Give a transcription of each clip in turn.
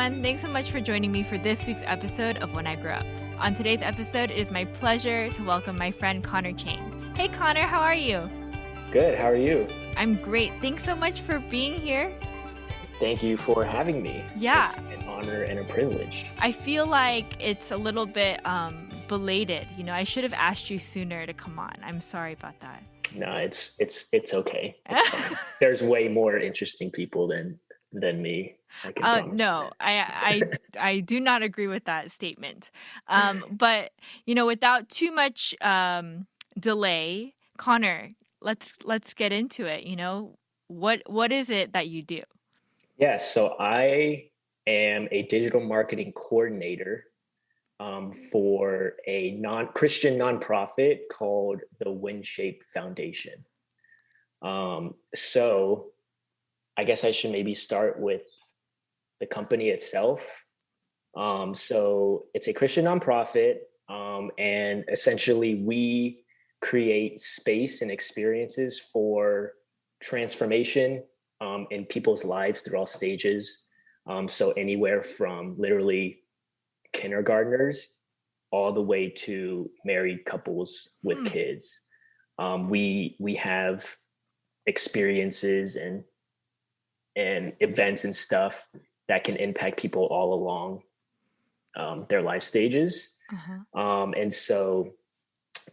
everyone. Thanks so much for joining me for this week's episode of When I Grew Up. On today's episode, it is my pleasure to welcome my friend Conor Chiang. Hey Conor, how are you? Good, how are you? I'm great. Thanks so much for being here. Thank you for having me. Yeah. It's an honor and a privilege. I feel like it's a little bit belated. You know, I should have asked you sooner to come on. I'm sorry about that. No, it's okay. It's fine. There's way more interesting people than me. I can promise No, that. I do not agree with that statement. But you know, without too much delay, Conor, let's get into it. You know, what is it that you do? Yeah, so I am a digital marketing coordinator for a non-Christian nonprofit called the WinShape Foundation. So I guess I should maybe start with the company itself. So it's a Christian nonprofit, and essentially we create space and experiences for transformation in people's lives through all stages. So anywhere from literally kindergartners all the way to married couples with kids. We have experiences and events and stuff that can impact people all along their life stages. And so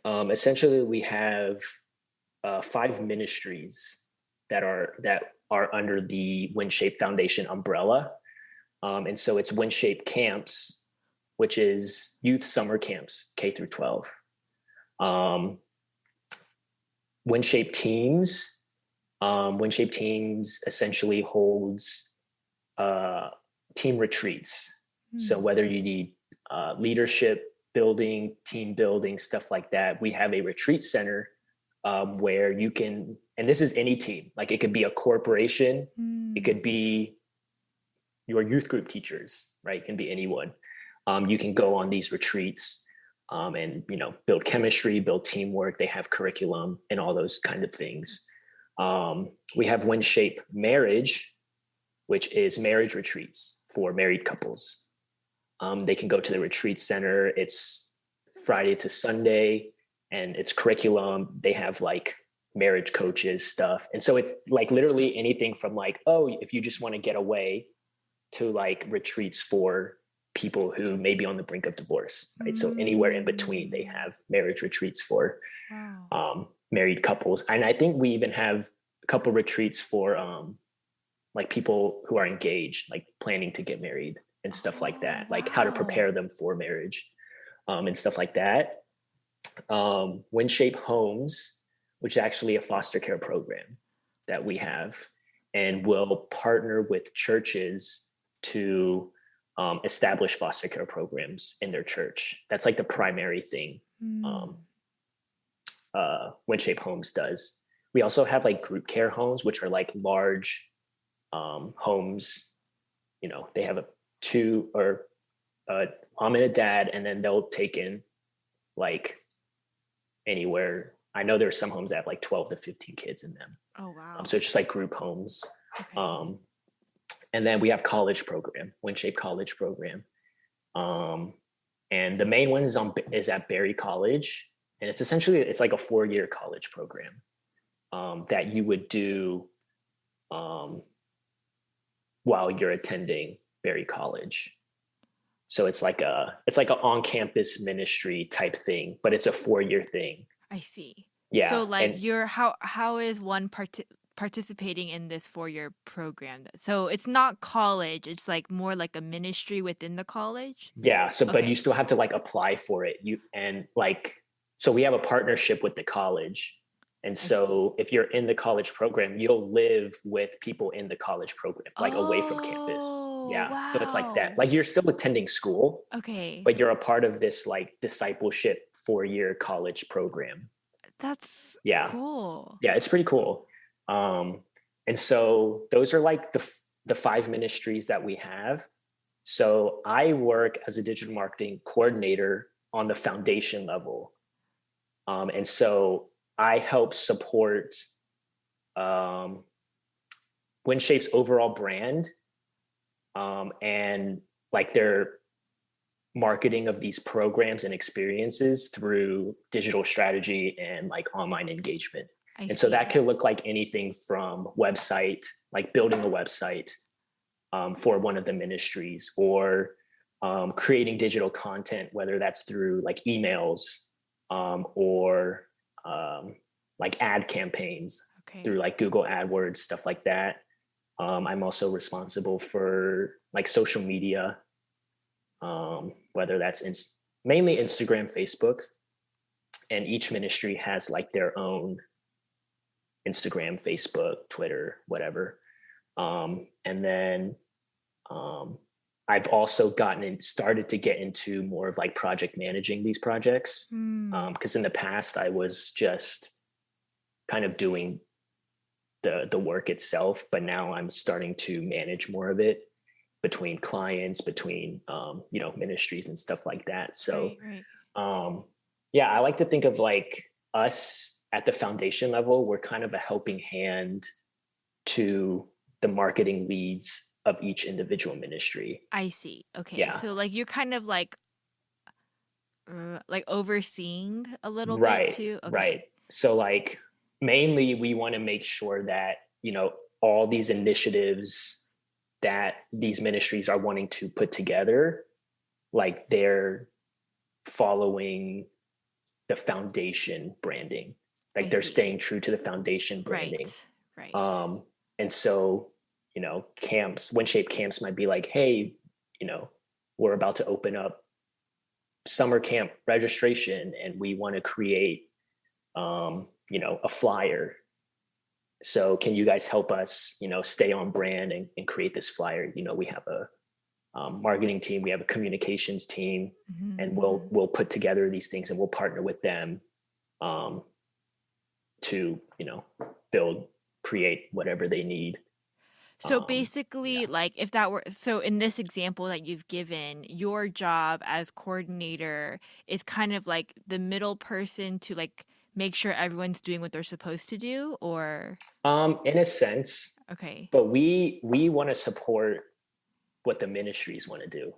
essentially we have 5 ministries that are under the WinShape Foundation umbrella. And so it's WinShape Camps, which is youth summer camps, K through 12. WinShape Teams. WinShape Teams essentially holds team retreats. So whether you need leadership building, team building, stuff like that, we have a retreat center where you can, and this is any team, like it could be a corporation, it could be your youth group teachers, right? It can be anyone. You can go on these retreats and, you know, build chemistry, build teamwork. They have curriculum and all those kind of things. We have WinShape Marriage, which is marriage retreats for married couples. They can go to the retreat center. It's Friday to Sunday, and it's curriculum. They have like marriage coaches stuff. And so it's like literally anything from like, oh, if you just want to get away, to like retreats for people who may be on the brink of divorce, right? So anywhere in between, they have marriage retreats for married couples. And I think we even have a couple retreats for like people who are engaged, like planning to get married and stuff like that, like how to prepare them for marriage and stuff like that. WinShape Homes, which is actually a foster care program that we have, and will partner with churches to establish foster care programs in their church. That's like the primary thing WinShape Homes does. We also have like group care homes, which are like large homes. You know, they have a mom and a dad, and then they'll take in like anywhere. I know there's some homes that have like 12 to 15 kids in them. Oh, wow. So it's just like group homes. Okay. And then we have college program, WinShape College program. And the main one is at Berry College. And it's essentially, it's like a 4-year college program that you would do while you're attending Berry College. So it's like an on-campus ministry type thing, but it's a 4-year thing. I see. Yeah. So like how is one participating in this 4-year program? So it's not college, it's like more like a ministry within the college? Yeah. So, okay. But you still have to like apply for it. So we have a partnership with the college. And so if you're in the college program, you'll live with people in the college program, like away from campus. Yeah. Wow. So it's like that. Like you're still attending school. Okay. But you're a part of this like discipleship 4-year college program. That's cool. Yeah, it's pretty cool. And so those are like the 5 ministries that we have. So I work as a digital marketing coordinator on the foundation level. And so I help support WinShape's overall brand and like their marketing of these programs and experiences through digital strategy and like online engagement. I And so that see. could look like anything from website, like building a website for one of the ministries, or creating digital content, whether that's through like emails or like ad campaigns Okay. through like Google AdWords, stuff like that. I'm also responsible for like social media, whether that's mainly Instagram, Facebook, and each ministry has like their own Instagram, Facebook, Twitter, whatever. And then I've also started to get into more of like project managing these projects. Hmm. Because in the past I was just kind of doing the work itself, but now I'm starting to manage more of it between clients, between ministries and stuff like that. So Right, right. um, yeah, I like to think of like us at the foundation level, we're kind of a helping hand to the marketing leads of each individual ministry. I see. Okay. Yeah. So like you're kind of like overseeing a little bit Right, too. right. Okay. So like mainly we want to make sure that, all these initiatives that these ministries are wanting to put together, like they're following the foundation branding. I Like they're see. staying true to the foundation branding. Right. Right. Um, and so, camps, WinShape camps might be like, hey, you know, we're about to open up summer camp registration and we want to create a flyer. So can you guys help us, stay on brand and create this flyer? We have a marketing team, we have a communications team, Mm-hmm, and we'll mm-hmm. we'll put together these things and we'll partner with them um, to build, create whatever they need. So Yeah. basically, like if that were so in this example that you've given, your job as coordinator is kind of like the middle person to like make sure everyone's doing what they're supposed to do, or In a sense, okay. but we want to support what the ministries want to do.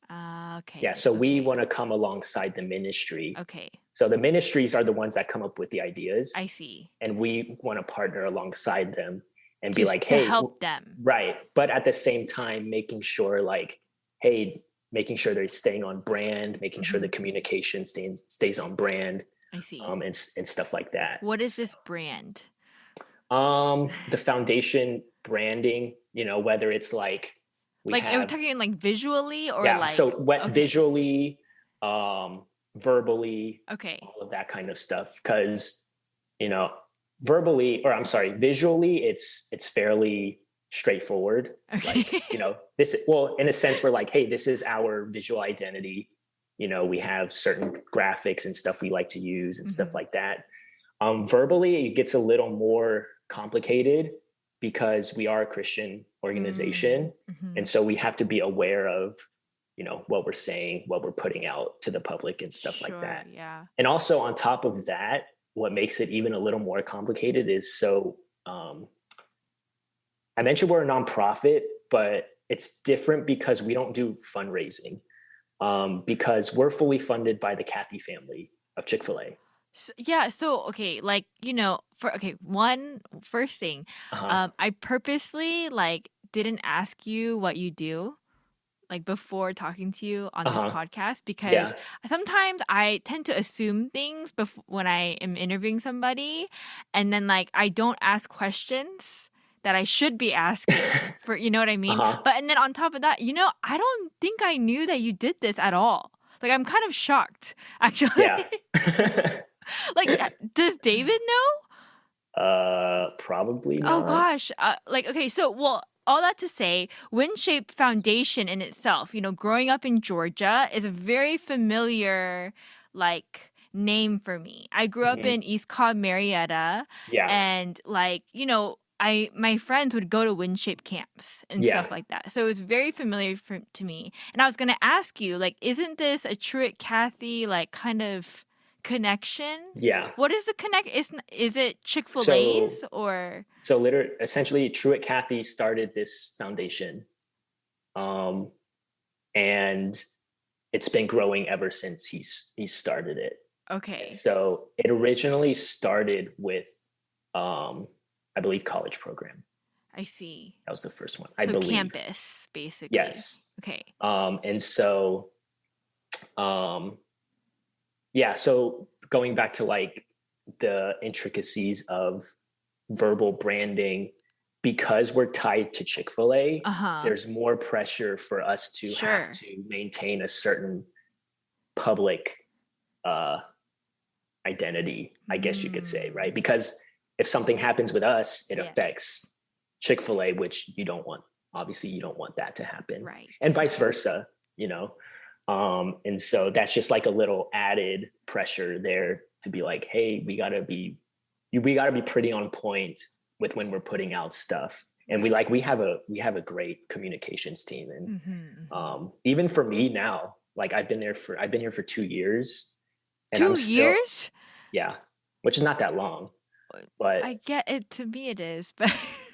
Yeah, Okay. so we Okay. want to come alongside the ministry. Okay. So the ministries are the ones that come up with the I ideas, see. and we want to partner alongside them and be To like, to hey, help them. right. But at the same time, hey, making sure they're staying on brand, making sure Mm-hmm. the communication stays on brand, I see. and stuff like that. What is this brand? The foundation branding, whether it's like we Like, are we have, talking like visually or yeah, so like what okay. visually, verbally, Okay. all of that kind of stuff. Because you know, verbally, or I'm sorry, visually, it's fairly straightforward. Like, Okay. this, well, in a sense, we're like, hey, this is our visual identity. We have certain graphics and stuff we like to use and stuff Mm-hmm. like that. Verbally, it gets a little more complicated because we are a Christian organization. Mm-hmm. And so we have to be aware of, what we're saying, what we're putting out to the public and stuff like Sure, that. yeah. And also on top of that, what makes it even a little more complicated is I mentioned we're a nonprofit, but it's different because we don't do fundraising, because we're fully funded by the Cathy family of Chick-fil-A. Yeah, so okay, like, for okay, one first thing, Uh-huh. I purposely like didn't ask you what you do like before talking to you on this Uh-huh. podcast because Yeah. sometimes I tend to assume things when I am interviewing somebody and then like I don't ask questions that I should be asking for, you know what I mean? Uh-huh. But and then on top of that, I don't think I knew that you did this at all. Like I'm kind of shocked actually. Yeah. Like does David know? Probably Oh not. gosh. Like okay, so well, all that to say, WinShape Foundation in itself, growing up in Georgia is a very familiar like name for me. I grew up Mhm. in East Cobb, Marietta, Yeah. and like, my friends would go to WinShape camps and Yeah. stuff like that. So it was very familiar to me. And I was gonna ask you, like, isn't this a Truett Cathy like kind of connection? Yeah. What is the connect? Is it Chick-fil-A's So or so literally essentially Truett Cathy started this foundation Um, and it's been growing ever since he started it. And Okay. so it originally started with, I believe, college program. I see. That was the first one, I So believe. campus, basically. Yes. Okay. And so, um, yeah, so going back to like the intricacies of verbal branding, because we're tied to Chick-fil-A, Uh-huh. there's more pressure for us to have Sure. to maintain a certain public uh, identity, I guess you could say, right? Mm. Because if something happens with us, it Yes. affects Chick-fil-A, which you don't want. Obviously, you don't want that to happen, Right. and vice Right. versa, you know. And so that's just like a little added pressure there to be like, hey, we gotta be pretty on point with when we're putting out stuff. And Right. we have a great communications team, and Mm-hmm. Mm-hmm. even for me now, like I've been here for 2 years, and I'm Two still, years? yeah, which is not that long, but I get it. To me, it is, but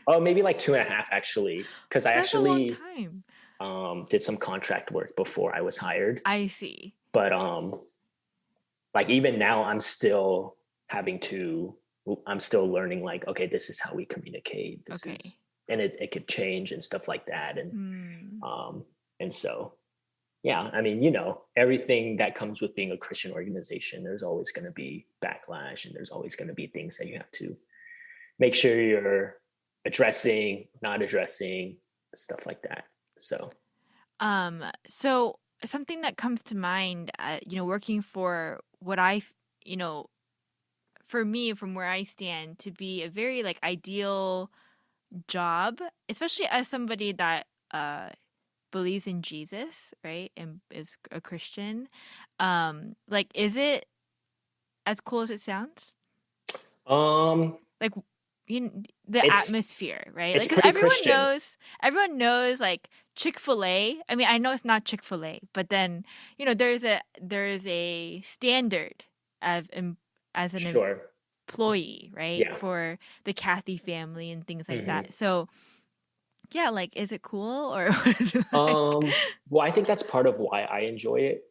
oh, maybe like 2.5 actually, because I that's a long actually time. did some contract work before I was hired. I see. But like even now, having to, I'm still learning. Like, okay, this is how we communicate. This Okay. is, and it could change and stuff like that. Hmm. Um, and so yeah, I mean, you know, everything that comes with being a Christian organization, there's always going to be backlash, and there's always going to be things that you have to make sure you're addressing, not addressing, stuff like that. So, So something that comes to mind, working for what you know, for me, from where I stand, to be a very like ideal job, especially as somebody that believes in Jesus, right, and is a Christian. Like, is it as cool as it sounds? um, Like, the it's atmosphere, right? it's Like, 'cause pretty Christian. everyone knows like Chick-fil-A. I mean, I know it's not Chick-fil-A, but then there is a standard of as an Sure. employee, right, Yeah. for the Kathy family and things like hmm that. So yeah, like, is it cool or what is it like? Well, I think that's part of why I enjoy it,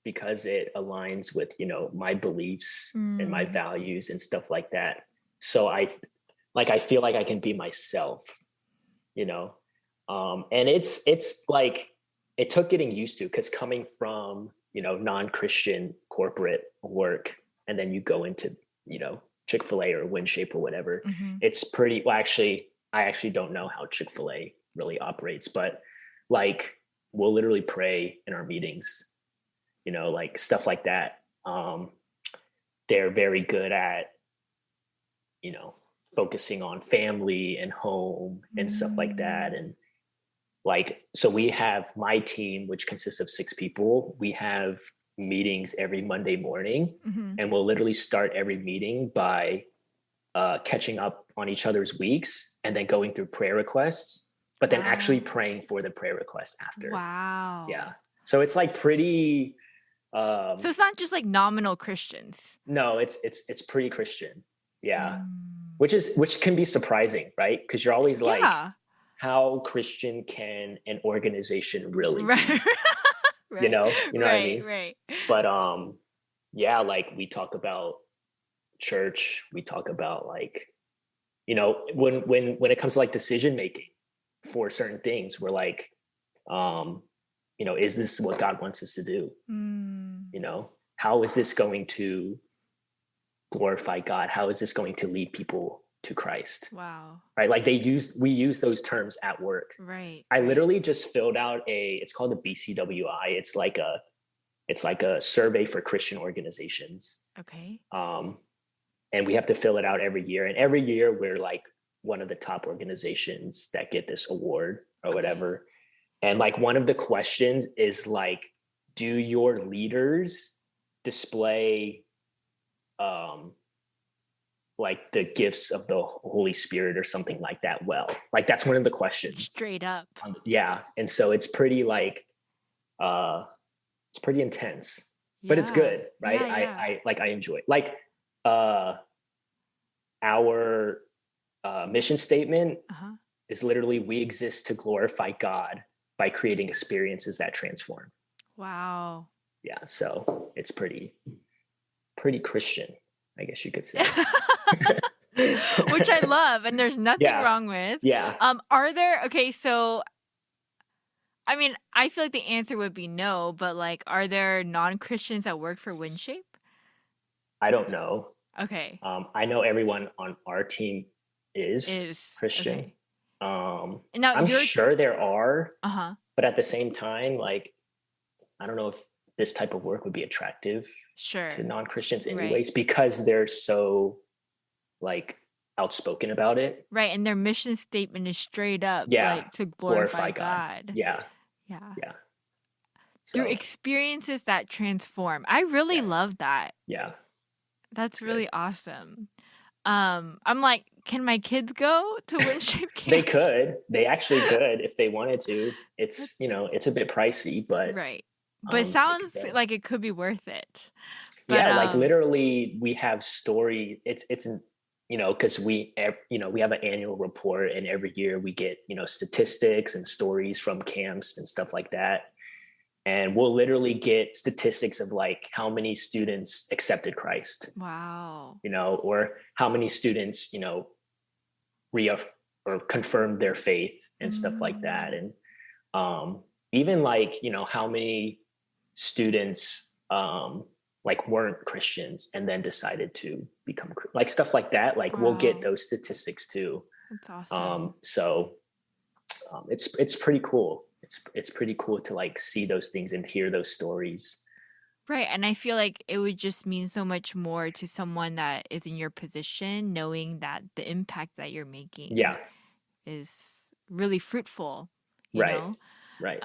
because it aligns with, you know, my beliefs and my Mm, values and stuff like that. So I feel like I can be myself, you know. And it's like it took getting used to, because coming from, you know, non-Christian corporate work, and then you go into, you know, Chick-fil-A or WinShape or whatever, mm-hmm. it's pretty, well, actually I actually don't know how Chick-fil-A really operates, but like we'll literally pray in our meetings, you know, like stuff like that. They're very good at, you know, focusing on family and home and stuff like that. Mm, And like, so we have my team, which consists of 6 people. We have meetings every Monday morning, mm-hmm. and we'll literally start every meeting by catching up on each other's weeks, and then going through prayer requests, but then actually Wow. praying for the prayer requests after. Yeah. Wow. So it's like pretty, So um, it's not just like nominal Christians. no, it's pretty Christian. Yeah. Mm. Which can be surprising, right? Because you're always like, Yeah. how Christian can an organization really Right. be? Right. You know what I Right. mean? Right. But yeah, like we talk about church, we talk about like, you know, when it comes to like decision making for certain things, we're like, um, you know, is this what God wants us to do? Mm. You know, how is this going to glorify God? How is this going to lead people to Christ? Wow. Right? Like we use those terms at work. Right. I Right. literally just filled out it's called a BCWI. It's like a survey for Christian organizations. Okay. Um, and we have to fill it out every year. And every year we're like one of the top organizations that get this award or Okay. whatever. And like one of the questions is like, do your leaders display um like the gifts of the Holy Spirit or something like that well? Like that's one of the questions. Straight up. Yeah. And so it's pretty like uh it's pretty intense, but it's Yeah. good, right? Yeah. Yeah. I enjoy it. Like uh our mission statement Uh-huh. is literally, we exist to glorify God by creating experiences that transform. Wow. Yeah, so it's pretty Christian, I guess you could say. Which I love, and there's nothing Yeah, wrong with. yeah. Are there, okay, so I mean, I feel like the answer would be no, but like, are there non-Christians that work for WinShape? I don't know. Okay. I know everyone on our team is Is Christian. okay. And now I'm you're sure there are, uh-huh. but at the same time, like, I don't know if this type of work would be attractive to Sure. non-Christians Right. anyways, because they're so like outspoken about it. Right. And their mission statement is straight up Yeah, like to glorify glorify God. God. Yeah, Yeah. yeah. Through So experiences that transform. I really yes, love that. yeah, That's it's good. really awesome. I'm like, can my kids go to WinShape They camps? could, they actually could if they wanted to. That- It's it's a bit pricey, but right. But it they could sounds go. like it could be worth it. But Yeah, like literally, we have story. It's because we have an annual report, and every year we get statistics and stories from camps and stuff like that. And we'll literally get statistics of like how many students accepted Christ, wow. or how many students re or confirmed their faith and stuff like that. Mm. And even like how many students like weren't Christians and then decided to become like stuff like that. Like we'll get Wow. those statistics too. That's awesome. So it's pretty cool. It's pretty cool to like see those things and hear those stories. Right. And I feel like it would just mean so much more to someone that is in your position, knowing that the impact that you're making Yeah, is really fruitful, you right, know? right.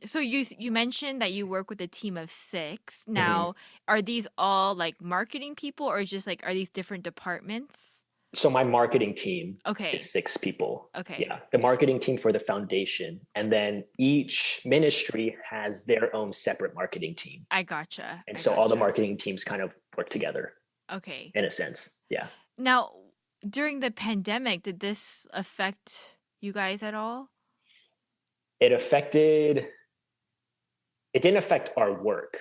So you mentioned that you work with a team of 6. Hmm. Now, are these all like marketing people or just like are these different departments? So my marketing team Okay. is 6 people. Okay. Yeah, the marketing team for the foundation, and then each ministry has their own separate marketing team, I gotcha. and I so all the gotcha. marketing teams kind of work together Okay. in a sense. Yeah, Now, during the pandemic, did this affect you guys at all? it affected. It didn't affect our work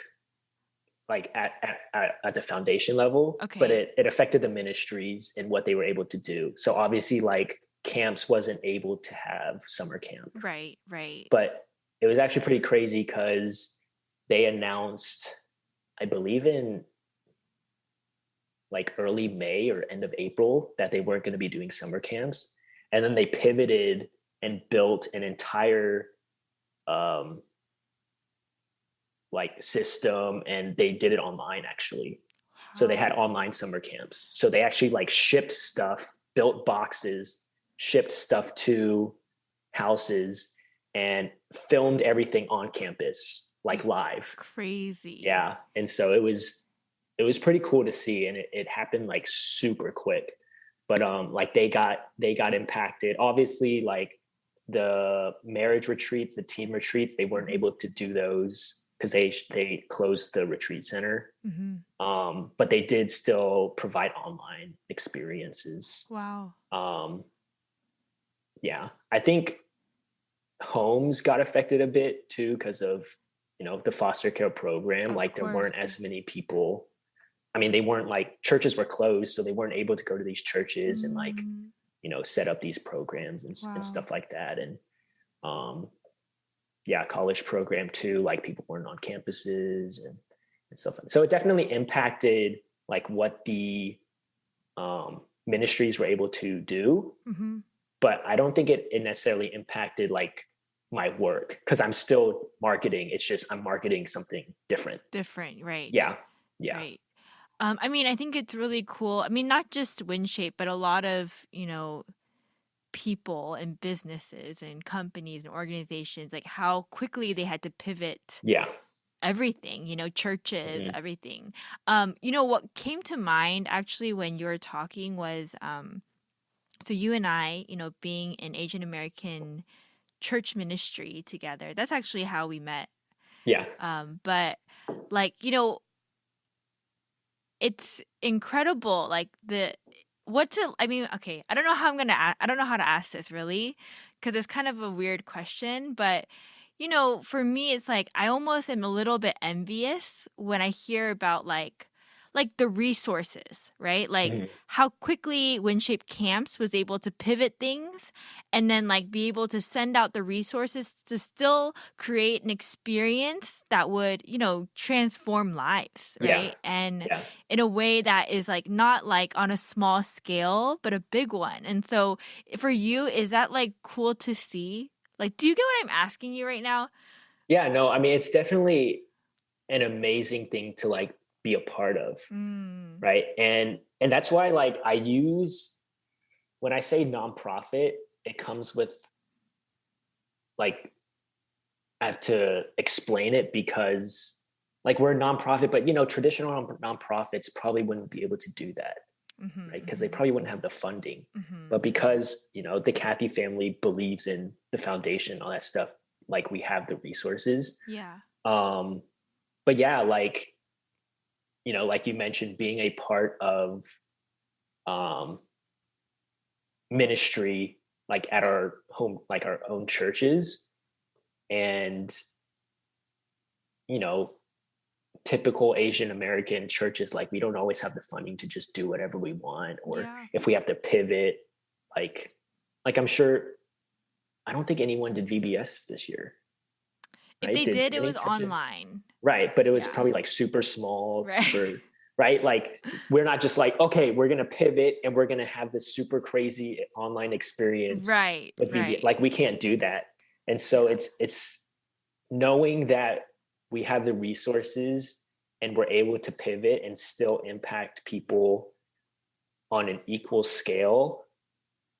like at the foundation level, but Okay. it affected the ministries and what they were able to do. So obviously, like camps wasn't able to have summer camp, Right, right. but it was actually pretty crazy because they announced, I believe in like early May or end of April, that they weren't going to be doing summer camps, and then they pivoted and built an entire um, like system, and they did it online actually. So they had Wow. online summer camps. So they actually like shipped stuff, built boxes, shipped stuff to houses, and filmed everything on campus, like That's live. crazy. Yeah. And so it was pretty cool to see. And it happened like super quick. But like they got impacted. Obviously, like the marriage retreats, the team retreats, they weren't Mhm. able to do those because they closed the retreat center. Mhm. But they did still provide online experiences. Wow. Yeah, I think homes got affected a bit too because of the foster care program. Of Like there course. weren't as many people. I mean, they weren't like churches were closed, so they weren't able to go to these churches and like Mm, set up these programs and wow. stuff like that. And um, yeah, college program too. Like people weren't on campuses and stuff. So it definitely impacted like what the ministries were able to do, Mhm. but I don't think it necessarily impacted like my work because I'm still marketing. It's just I'm marketing something different. Different, right. Yeah, yeah, Right. I mean, I think it's really cool. I mean, not just WinShape, but a lot of, people and businesses and companies and organizations, like how quickly they had to pivot yeah. everything, churches, Hmm. everything. What came to mind actually when you were talking was, so you and I, being an Asian American church ministry together, that's actually how we met. Yeah. But like, it's incredible, like what's it? I mean, okay, I don't know how I don't know how to ask this really, because it's kind of a weird question. But for me, it's like I almost am a little bit envious when I hear about like the resources, right? Like Mhm. how quickly WinShape Camps was able to pivot things and then like be able to send out the resources to still create an experience that would, transform lives, Yeah. right? And Yeah. in a way that is like not like on a small scale, but a big one. And so for you, is that like cool to see? Like, do you get what I'm asking you right now? Yeah. No, I mean, it's definitely an amazing thing to like be a part of. Mm. Right. And that's why like I use, when I say nonprofit, it comes with like, I have to explain it because like we're a nonprofit, but traditional nonprofits probably wouldn't be able to do that, Mm-hmm, right? Because they mm-hmm, probably wouldn't have the funding. mm-hmm. But because the Kathy family believes in the foundation, all that stuff, like we have the resources. Yeah. Um, but yeah, like you mentioned, being a part of um, ministry, like at our home, like our own churches, and you know, typical Asian American churches, like we don't always have the funding to just do whatever we want, or Yeah. if we have to pivot, like, I'm sure, I don't think anyone did VBS this year, If right? they Did did, it any was churches? online. Right, but it was Yeah. probably like super small, Right. super right. Like we're not just like, okay, we're gonna pivot and we're gonna have this super crazy online experience Right. with VBS. Right. Like we can't do that, and so Yeah. it's knowing that we have the resources and we're able to pivot and still impact people on an equal scale,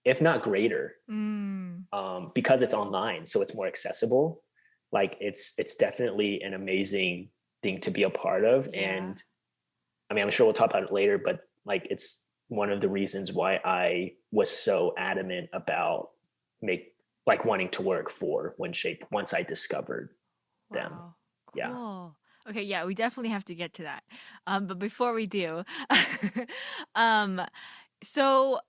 if not greater, Mm. because it's online, so it's more accessible. Like it's definitely an amazing thing to be a part of, Yeah. and I mean, I'm sure we'll talk about it later, but like it's one of the reasons why I was so adamant about make like wanting to work for WinShape once I discovered them. Wow. Yeah. Cool. Okay, yeah, we definitely have to get to that. But before we do, um, so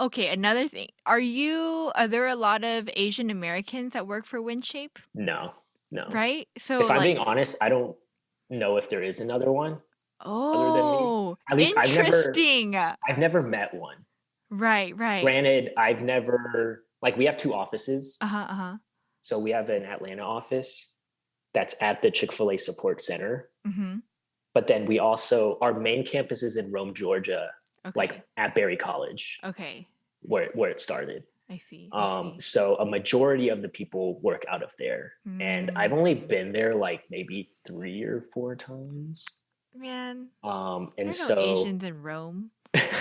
okay, another thing. Are there a lot of Asian Americans that work for WinShape? No, no. Right? So If I'm like, being honest, I don't know if there is another one other than me. oh, At least interesting. I've never met one. Right, right. Granted, I've never, like, we have two offices. Uh-huh, uh-huh. So we have an Atlanta office that's at the Chick-fil-A Support Center. Mm-hmm. But then we also, our main campus is in Rome, Georgia, like Okay. at Berry College, Okay. where it started. I see. I see. So a majority of the people work out of there. And I've only Mm. been there like maybe 3 or 4 times. Man, And there are no so, Asians in Rome.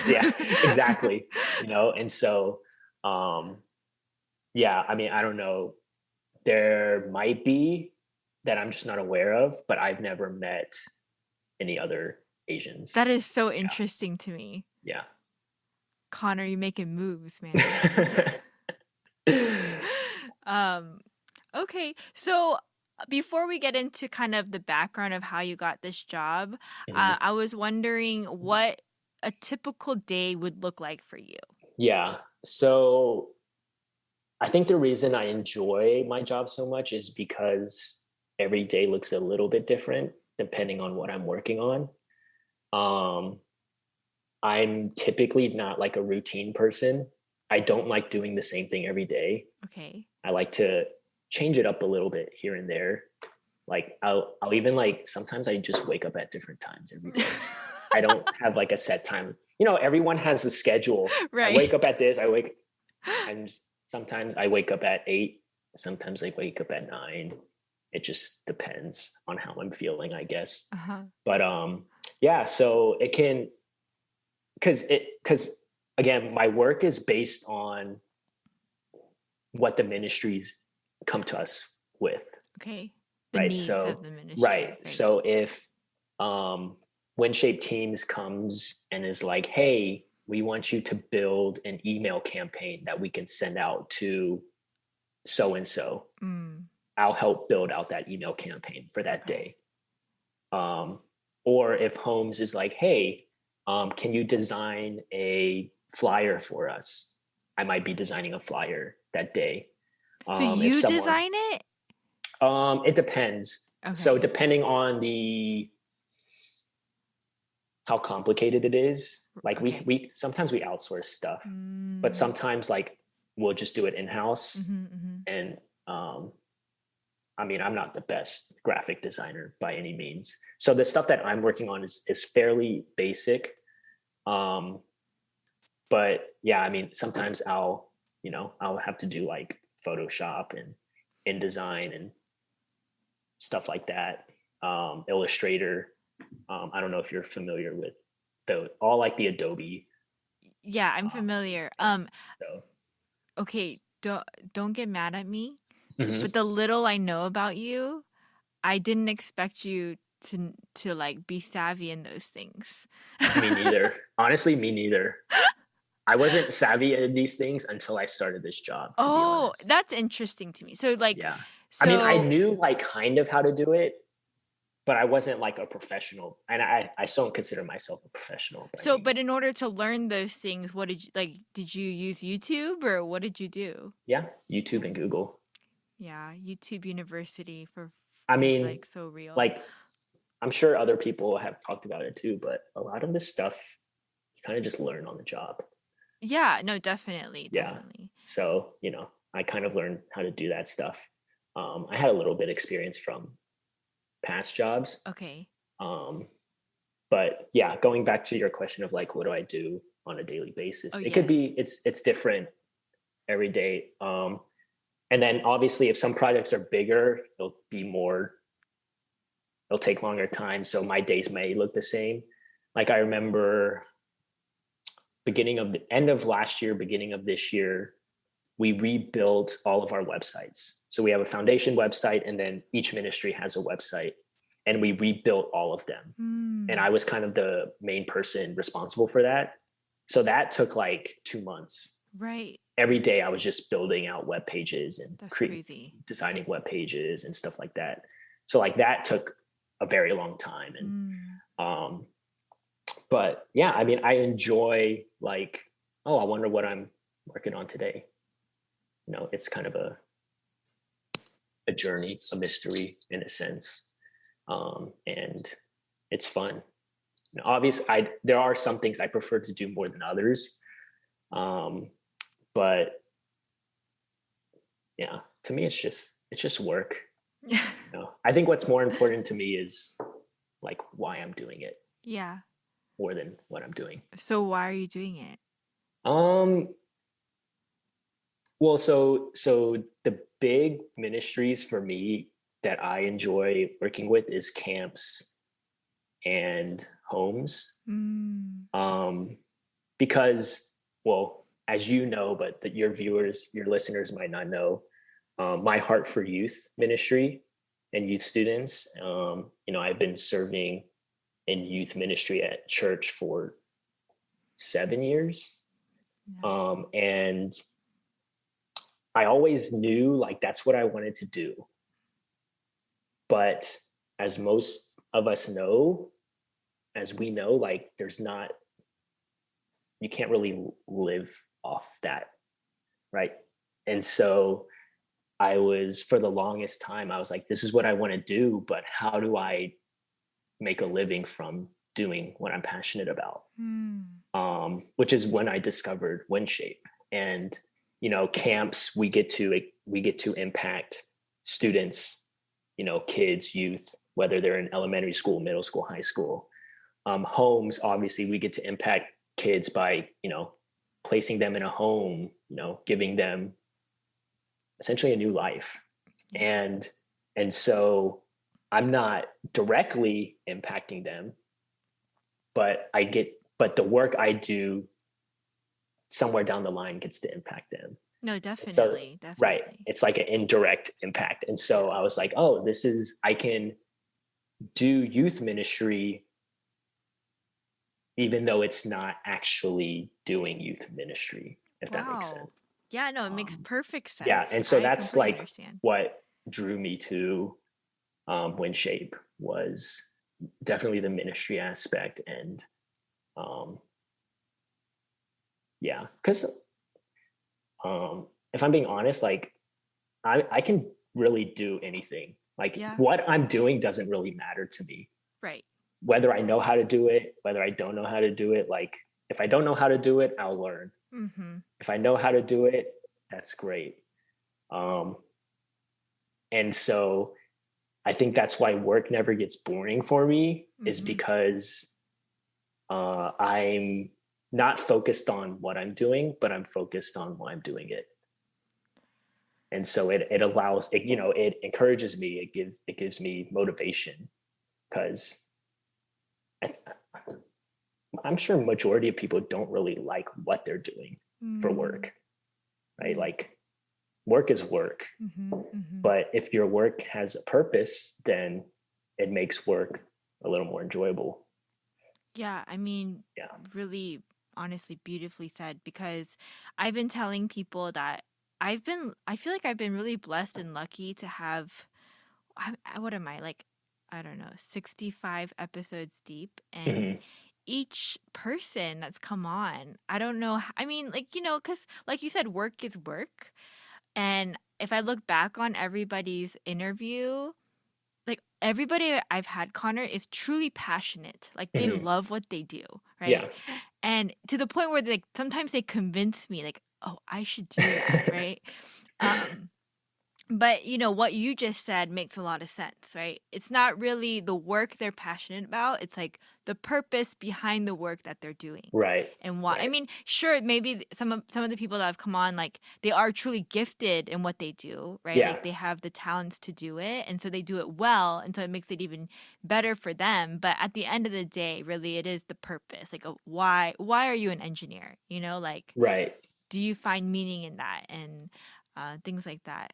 yeah, exactly. And so, um, yeah, I mean, I don't know. There might be that I'm just not aware of, but I've never met any other Asians. That is so interesting to me. Yeah. Connor, you making moves, man. Yeah. Um, okay. So before we get into kind of the background of how you got this job, Mhm. I was wondering what a typical day would look like for you. Yeah. So I think the reason I enjoy my job so much is because every day looks a little bit different depending on what I'm working on. Um, I'm typically not like a routine person. I don't like doing the same thing every day. Okay. I like to change it up a little bit here and there. Like I'll even like sometimes I just wake up at different times every day. I don't have like a set time. Everyone has a schedule. I Right. wake up at this, I wake and sometimes I wake up at 8, sometimes I wake up at 9. It just depends on how I'm feeling, I guess. Uh-huh. But yeah, so it can because again, my work is based on what the ministries come to us with, Okay. The right? needs of So the ministry, right. right? So if um WinShape Teams comes and is like, hey, we want you to build an email campaign that we can send out to so and so. Mm. I'll help build out that email campaign for that Okay. day. Or if Holmes is like, hey, can you design a flyer for us? I might be designing a flyer that day. So If you someone, design it? it depends. So Okay. depending on the how complicated it is, like Okay. we sometimes we outsource stuff, but Mm. sometimes like we'll just do it in house. Mm-hmm, mm-hmm. And I mean, I'm not the best graphic designer by any means. So the stuff that I'm working on is fairly basic. Um, but yeah, I mean, sometimes I'll have to do like Photoshop and InDesign and stuff like that. Illustrator. I don't know if you're familiar with all like the Adobe Yeah, I'm familiar. stuff. So Okay, don't get mad at me, mhm. but the little I know about you, I didn't expect you to like be savvy in those things. Me neither. Honestly, me neither. I wasn't savvy in these things until I started this job, to be Oh, honest. that's interesting to me. So like Yeah. I mean, I so knew like kind of how to do it, but I wasn't like a professional. And I don't consider myself a professional by so any but means. in order to learn those things, what did you like did you use YouTube or what did you do? Yeah, YouTube and Google. Yeah, YouTube University for I is mean, like so real. like I'm sure other people have talked about it too, but a lot of this stuff you kind of just learn on the job. Yeah, no, definitely, Yeah. definitely. So, I kind of learned how to do that stuff. I had a little bit experience from past jobs. Okay. Um, but yeah, going back to your question of like, what do I do on a daily Oh, basis? It could yes. be, it's different every day. And then obviously if some projects are bigger, it'll take longer time. So my days may look the same. Like I remember beginning of the end of last year, beginning of this year, we rebuilt all of our websites. So we have a foundation website, and then each ministry has a website, and we rebuilt all of them. And Hmm. I was kind of the main person responsible for that. So that took like 2 months. Right. Every day I was just building out web pages and That's crazy. designing web pages and stuff like that. So like that took a very long time. And Mm. um, but yeah, I mean, I enjoy like, oh, I wonder what I'm working on today. It's kind of a journey, a mystery in a sense, and it's fun. Obviously, there are some things I prefer to do more than others, but yeah, to me, it's just work. I think what's more important to me is like why I'm doing it Yeah. more than what I'm doing. So why are you doing it? Um, well, so the big ministries for me that I enjoy working with is camps and homes. Mm. Um, because, well, as you know, but your viewers, your listeners might not know, my heart for youth ministry and youth students. I've been serving in youth ministry at church for 7 years. Yeah. And I always knew like that's what I wanted to do. But as most of us know, as we know, like you can't really live off that. Right. And so for the longest time, I was like, this is what I want to do, but how do I make a living from doing what I'm passionate about? Mm. Which is when I discovered WinShape. And camps, we get to impact students, kids, youth, whether they're in elementary school, middle school, high school. Homes, obviously, we get to impact kids by placing them in a home, giving them essentially a new life. Yeah. And so I'm not directly impacting them, but the work I do somewhere down the line gets to impact them. No, So definitely, right, definitely. it's like an indirect impact. And so I was like, oh, I can do youth ministry even though it's not actually doing youth ministry, if that makes Wow. sense. Yeah, no, it makes um, perfect yeah, sense. and so I that's completely like understand. what drew me to WinShape was definitely the ministry aspect. And Um, yeah, because if I'm being honest, like I can really do anything. Like Yeah. what I'm doing doesn't really matter to me. Right. Whether I know how to do it, whether I don't know how to do it, like if I don't know how to do it, I'll learn. Mm-hmm. If I know how to do it, that's great. Um, and so I think that's why work never gets boring for me, is Mm-hmm. because I'm not focused on what I'm doing, but I'm focused on why I'm doing it. And so it allows it, you know, it encourages me. It gives me motivation because I, I'm sure majority of people don't really like what they're doing for Mm-hmm. work, right? Like work is work, Mm-hmm. Mm-hmm. but if your work has a purpose, then it makes work a little more enjoyable. Yeah, I mean, Yeah. really, honestly, beautifully said, because I've been telling people that I feel like I've been really blessed and lucky to have, what am I, like, I don't know, 65 episodes deep. And Mm-hmm. each person that's come on, I don't know, I mean, like, because like you said, work is work. And if I look back on everybody's interview, like everybody I've had, Connor, is truly passionate. Like they Mm-hmm. love what they do, right? Yeah. And to the point where like sometimes they convince me, like, oh, I should do that, right? Um, but what you just said makes a lot of sense, right? It's not really the work they're passionate about. It's like the purpose behind the work that they're doing. Right. And why? I Right. mean, sure, maybe some of the people that have come on, like they are truly gifted in what they do, right? Yeah. Like they have the talents to do it, and so they do it well, and so it makes it even better for them. But at the end of the day, really, it is the purpose. Like, why are you an engineer? Like, Right. do you find meaning in that, and things like that.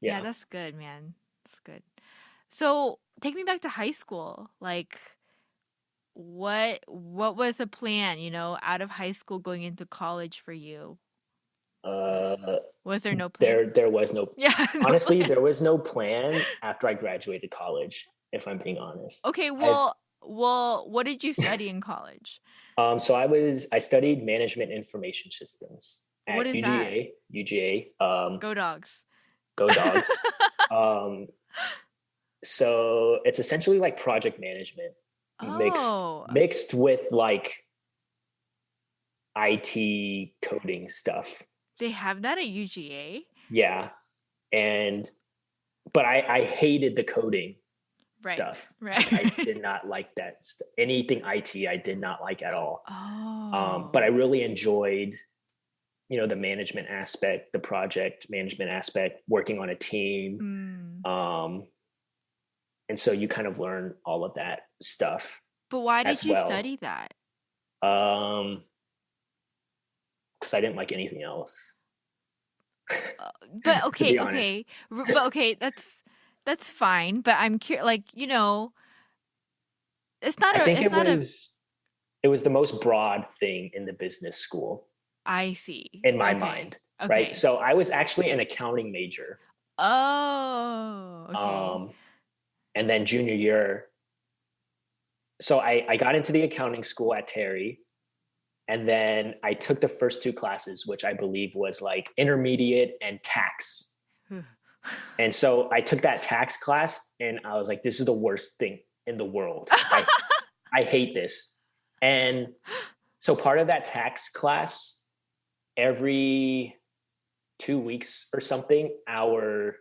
Yeah, Yeah. that's good, man. That's good. So take me back to high school. Like, what was the plan, out of high school going into college for you? Uh, Was there no plan? there was no, Yeah, no honestly, plan. there was no plan after I graduated college, if I'm being honest. Okay, I've well, what did you study in college? so I studied management information systems What at is that? UGA. Go dogs. Go dogs. Um, so it's essentially like project management Oh, mixed with like IT coding stuff. they have that at UGA? Yeah. And but I hated the coding Right, stuff. Like I right. did not like that anything IT I did not like at all. But I Oh. really enjoyed, the management aspect, the project management aspect, working on a team. Hmm. Um, and so you kind of learn all of that stuff But why as did you well. study that? Because I didn't like anything else, But to okay, be honest. okay, but okay, that's fine. But I'm curious, like it's not I think it's not a. it was the most broad thing in the business school I see. in my Okay, mind, right? okay. So I was actually an accounting major. Oh, okay. Um, and then junior year, so I got into the accounting school at Terry, and then I took the first two classes, which I believe was like intermediate and tax. And so I took that tax class, and I was like, this is the worst thing in the world. I hate this. And so part of that tax class, every 2 weeks or something, our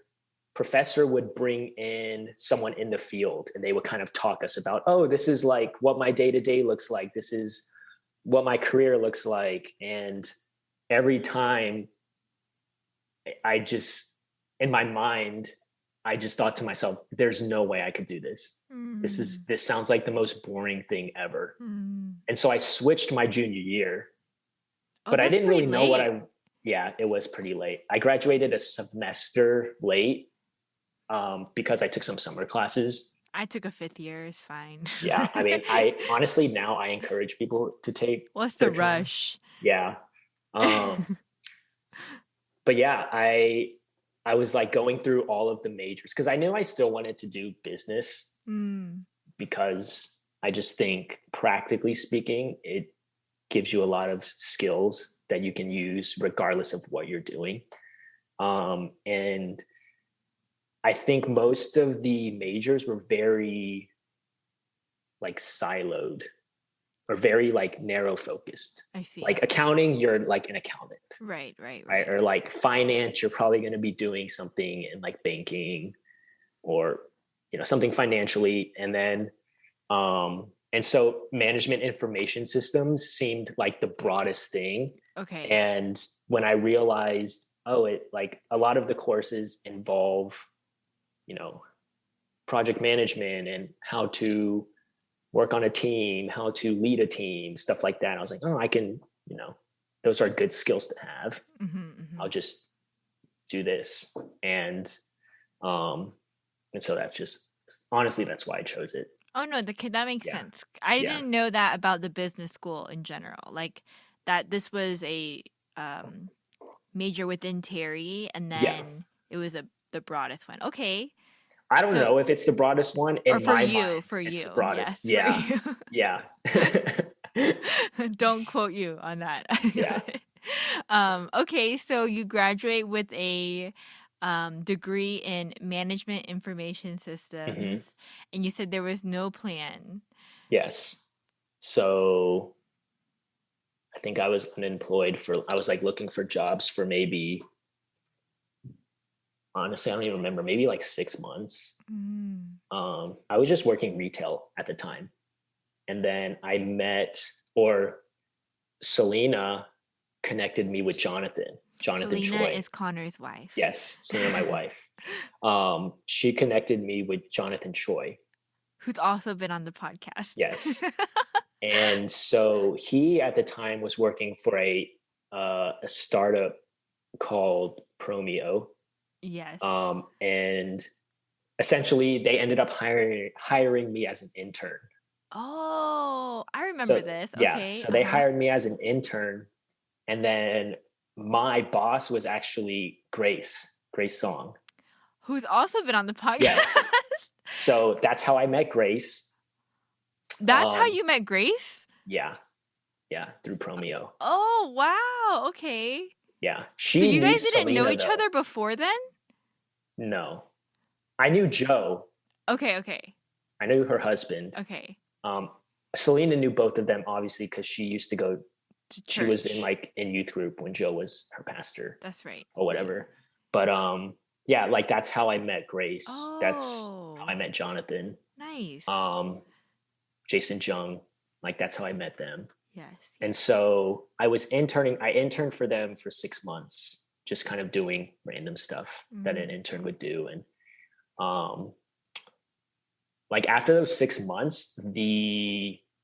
professor would bring in someone in the field, and they would kind of talk us about, oh, this is like what my day to day looks like. This is what my career looks like. And every time I just, in my mind, I just thought to myself, there's no way I could do this. Hmm. This sounds like the most boring thing ever. Hmm. And so I switched my junior year, Oh, but I that's didn't pretty really know late. yeah, it was pretty late. I graduated a semester late because I took some summer classes. I took a fifth year. It's fine. Yeah. I mean, I honestly, now I encourage people to take What's the their time. rush? Yeah. Um, but yeah, I was like going through all of the majors because I knew I still wanted to do business Hmm. because I just think practically speaking, gives you a lot of skills that you can use regardless of what you're doing. And I think most of the majors were very like siloed or very like narrow focused. I see. Like accounting, you're like an accountant. Right, right, Right. right. Or like finance, you're probably going to be doing something in like banking or, something financially. And so management information systems seemed like the broadest thing. Okay. And when I realized, it like a lot of the courses involve, project management and how to work on a team, how to lead a team, stuff like that. I was like, I can, those are good skills to have. I'll just do this. And so that's just, honestly, that's why I chose it. Oh no, that makes Yeah. sense. I Yeah. didn't know that about the business school in general. Like that this was a major within Terry, and Yeah. then it was the broadest one. Okay. I don't So, know if it's the broadest one. or In for my you, mind, for it's the you. broadest. Yes, for Yeah. you. Yeah. Don't quote you on that. Yeah. Okay, so you graduate with a degree in management information Mhm. systems, and you said there was no plan. Yes. So I think I was unemployed I was like looking for jobs for maybe, honestly, I don't even remember, maybe like 6 months. I was just working retail at the time. And then I met, or Selena connected me with Jonathan Selena Choi. is Connor's wife. Yes, Selena, my wife. She connected me with Jonathan Choi. Who's also been on the podcast. Yes. And so he at the time was working for a startup called Promeo. Yes. And essentially they ended up hiring me as an intern. Oh, I remember this. Yeah, Okay. so they hired me as an intern, and then my boss was actually Grace Song. Who's also been on the podcast. Yes. So that's how I met Grace. That's how you met Grace? Yeah. Yeah, through Promeo. Oh, wow. Okay. Yeah. So you guys didn't Selena, know each other before then? No. I knew Joe. Okay. I knew her husband. Okay. Selena knew both of them, obviously, because she used to go To she was church. in youth group when Joe was her pastor That's right. or whatever. But yeah, like that's how I met Grace. That's how I Oh, met Jonathan. nice. Jason Jung, like that's how I met them. Yes. And so I interned for them for 6 months, just kind of doing random stuff that an intern would do. And like after those 6 months,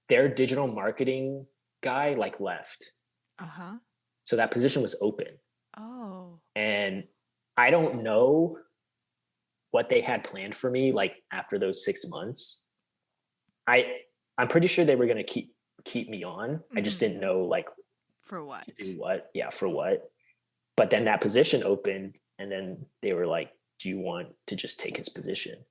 their digital marketing guy like left. Uh-huh. So that position was open. Oh. And I don't know what they had planned for me like after those 6 months. I'm pretty sure they were going to keep me on. I just didn't know like for what? To do what? Yeah, for what? But then that position opened, and then they were like, "Do you want to just take his position?"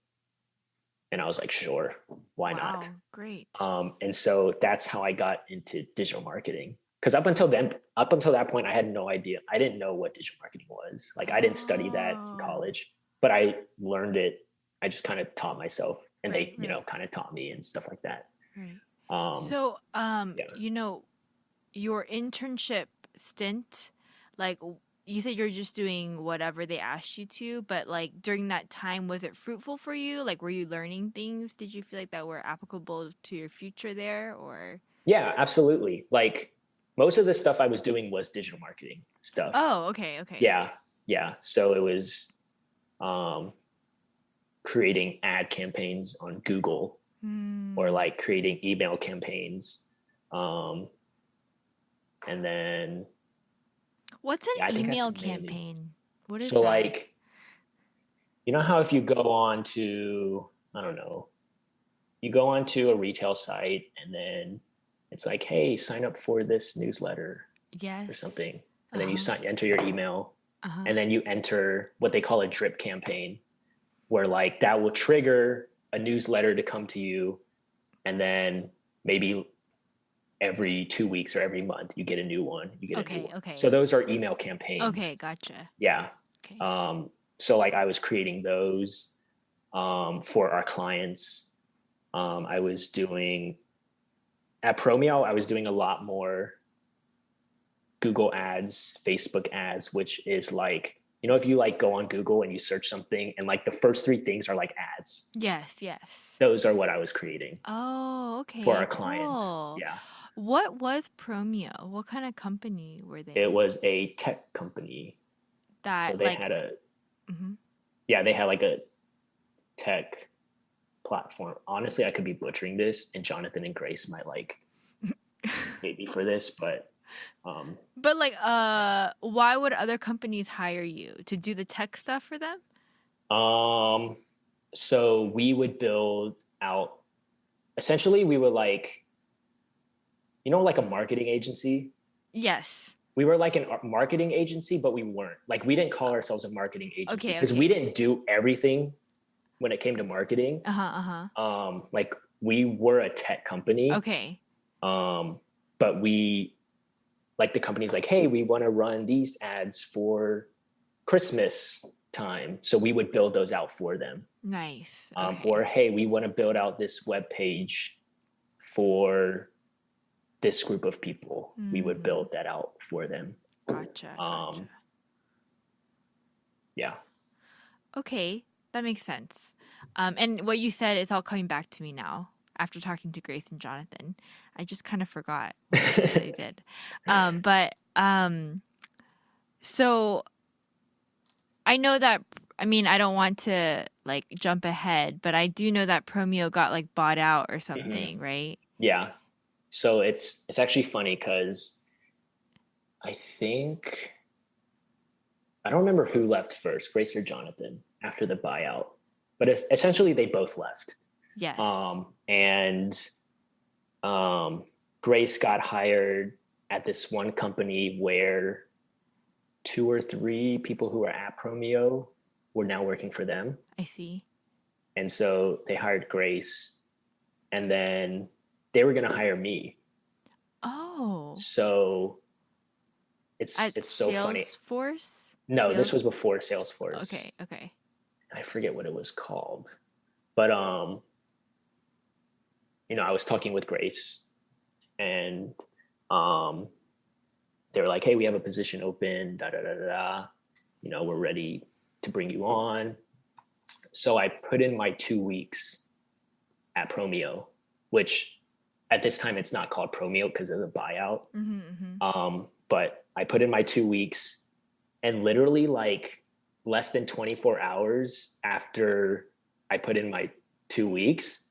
And I was like, "Sure, why not?" Great. And so that's how I got into digital marketing. Because up until that point, I had no idea. I didn't know what digital marketing was. Like I didn't study that in college, but I learned it. I just kind of taught myself, and they, kind of taught me and stuff like that. Right. Yeah. Your internship stint, like you said you're just doing whatever they asked you to, but like during that time, was it fruitful for you? Like, were you learning things? Did you feel like that were applicable to your future there, or? Yeah, absolutely. Like most of the stuff I was doing was digital marketing stuff. Oh, okay. Yeah. So it was creating ad campaigns on Google or like creating email campaigns. And then what's an email campaign? What is so that? like, you know how if you go on to, I don't know, you go onto a retail site and then it's like, hey, sign up for this newsletter or something. And then you enter your email and then you enter what they call a drip campaign, where like that will trigger a newsletter to come to you. And then maybe every 2 weeks or every month you get a new one, you get a new Okay, one. So okay. those are email Okay, campaigns. gotcha. Yeah. Okay. So like I was creating those for our clients. I was doing at Promio, I was doing a lot more Google ads, Facebook ads, which is like, if you like go on Google and you search something and like the first three things are like ads, Yes, yes. those are what I was creating Oh, for okay, our clients. cool. Yeah. What was Promio? What kind of company were It they? was a tech company. So That they like, had mhm. they had like a tech platform. Honestly, I could be butchering this and Jonathan and Grace might like hate me for this, but um, But like, why would other companies hire you to do the tech stuff for them? um, so we would build out, essentially we would like, like a marketing agency. Yes. We were like a marketing agency, but we weren't. Like we didn't call ourselves a marketing agency Okay, because we okay. didn't do everything when it came to marketing. Uh-huh, uh-huh. Like we were a tech company, Okay. um, but we like the company's like, hey, we want to run these ads for Christmas time, so we would build those out for them. Nice. Or Okay. hey, we want to build out this web page for this group of people. We would Mm, build that out for them. gotcha, gotcha. Um, yeah. Okay, that makes sense. And what you said is all coming back to me now after talking to Grace and Jonathan. I just kind of forgot what it is they did. But so I know that, I mean, I don't want to like jump ahead, but I do know that Promio got like bought out or Mhm. something, right? Yeah. So it's actually funny because I think I don't remember who left first, Grace or Jonathan, after the buyout, but essentially they both left. Yes. And Grace got hired at this one company where two or three people who were at Promio were now working for them. I see. And so they hired Grace, and then they were going to hire me. Oh, So it's at it's so funny. Salesforce? No, this was Sales? before Salesforce. Okay, okay. I forget what it was called. But I was talking with Grace and um they were like, "Hey, we have a position open, da da da da da. We're ready to bring you on." So I put in my 2 weeks at Promio, which at this time it's not called Promio because of the buyout. Mm-hmm, mm-hmm. But I put in my 2 weeks, and literally like less than 24 hours after I put in my 2 weeks,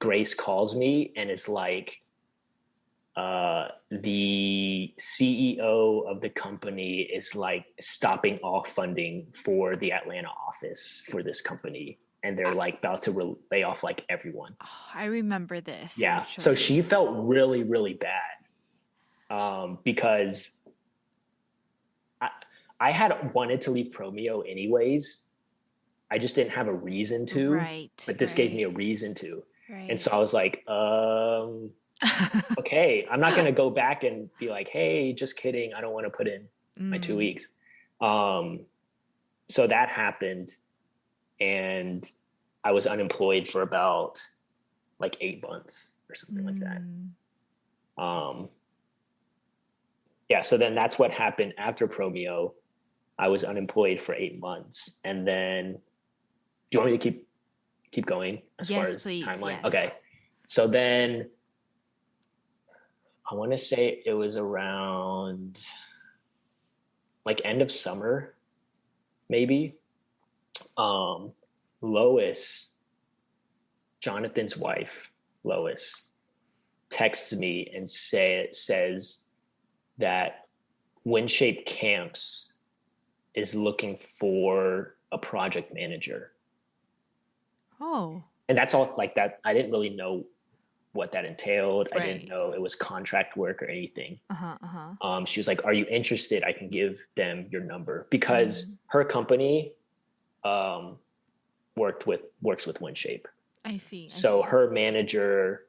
Grace calls me and is like, the CEO of the company is like stopping all funding for the Atlanta office for this company. And they're like about to lay off like everyone. Oh, I remember this Yeah. So actually. she felt really, really bad because I, I had wanted to leave Promio anyways. I just didn't have a reason to, Right, but this gave me right, a reason to. And right. so I was like, okay, I'm not going to go back and be like, hey, just kidding. I don't want to put in my two Mm, weeks. Um, so that happened. And I was unemployed for about like 8 months or something like that. mm. Um, yeah. So then that's what happened after Promio. I was unemployed for 8 months. And then, do you want me to keep going as far Yes, as please. timeline? Yes. Okay. So then I want to say it was around like end of summer, maybe. Um, Lois, Jonathan's wife, Lois, texts me and says that WinShape Camps is looking for a project manager. Oh, And that's all like that. I didn't really know what that entailed. I didn't right. know it was contract work or anything. Uh-huh, uh-huh. She was like, "Are you interested? I can give them your number," because Mm, her company um, works with WinShape. I see, I So see. her manager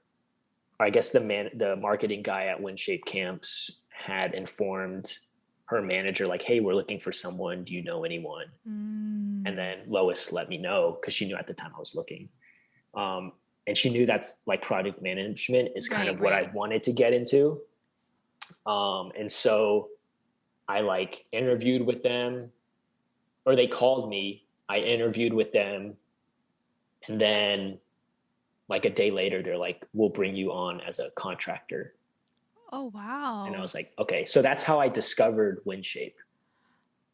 I guess the marketing guy at WinShape Camps had informed her manager, like, hey, we're looking for someone. Do you know anyone? And then Lois let me know because she knew at the time I was looking. And she knew that's like product management is kind of what I wanted to get into. And so I like interviewed with them, or they called me. I interviewed with them. And then like a day later, they're like, we'll bring you on as a contractor. Oh, And I wow. was like, okay. So that's how I discovered WinShape. Oh,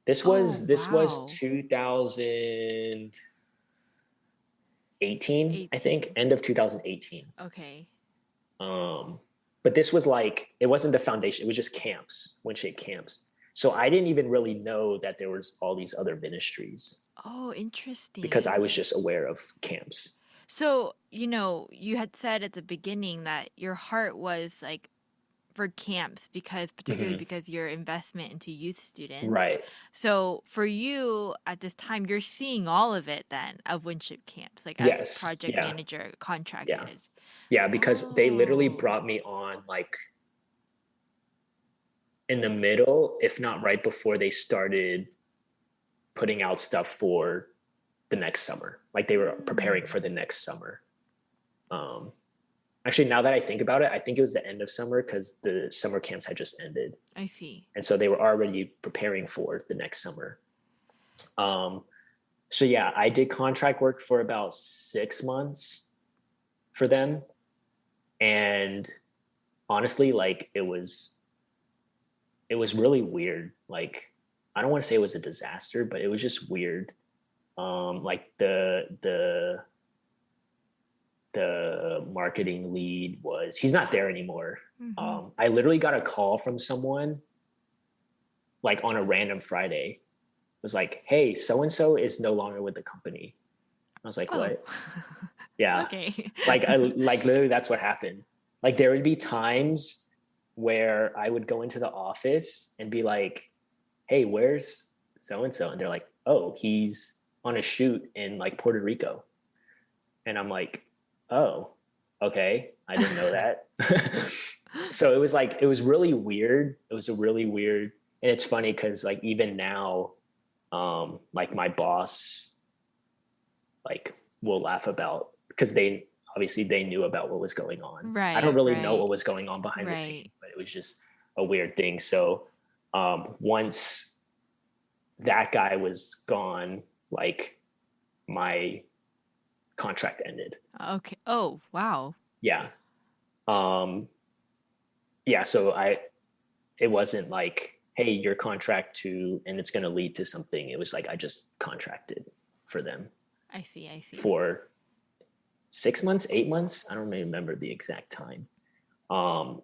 This was wow. 2018, I think, 18. end of 2018. Okay. But this was like, it wasn't the foundation. It was just camps, WinShape camps. So I didn't even really know that there was all these other ministries Oh, because I interesting. was just aware of camps. So, you had said at the beginning that your heart was like for camps because particularly Mm-hmm. because your investment into youth students. Right. So for you at this time, you're seeing all of it then of Winship camps, like as Yes. project Yeah. manager Yeah. contracted. Yeah. Because they literally Oh. brought me on like in the middle, if not right before they started putting out stuff for the next summer. Like they were preparing Hmm. for the next summer. Um, Actually, now that I think about it, I think it was the end of summer because the summer camps had just ended. I see. And so they were already preparing for the next summer. Um, so yeah, I did contract work for about 6 months for them. And honestly, like it was really weird. Like, I don't want to say it was a disaster, but it was just weird. Like the marketing lead he's not there anymore. Mm-hmm. I literally got a call from someone like on a random Friday. It was like, hey, so and so is no longer with the company. I was like, Oh. what? Yeah. Okay. Like literally that's what happened. Like there would be times where I would go into the office and be like, hey, where's so and so? And they're like, oh, he's on a shoot in like Puerto Rico. And I'm like, oh, okay. I didn't know that. So it was like, it was really weird. It was a really weird, and it's funny because like even now, like my boss, like will laugh about because they knew about what was going on. I don't Right, really know right, what was going on behind the right. scene, but it was just a weird thing. So once that guy was gone, like my contract ended. Okay. Oh, wow. Yeah. Um, yeah. So it wasn't like, hey, your contract and it's going to lead to something. It was like, I just contracted for them I see, I see. for 6 months, 8 months. I don't remember the exact time. Um,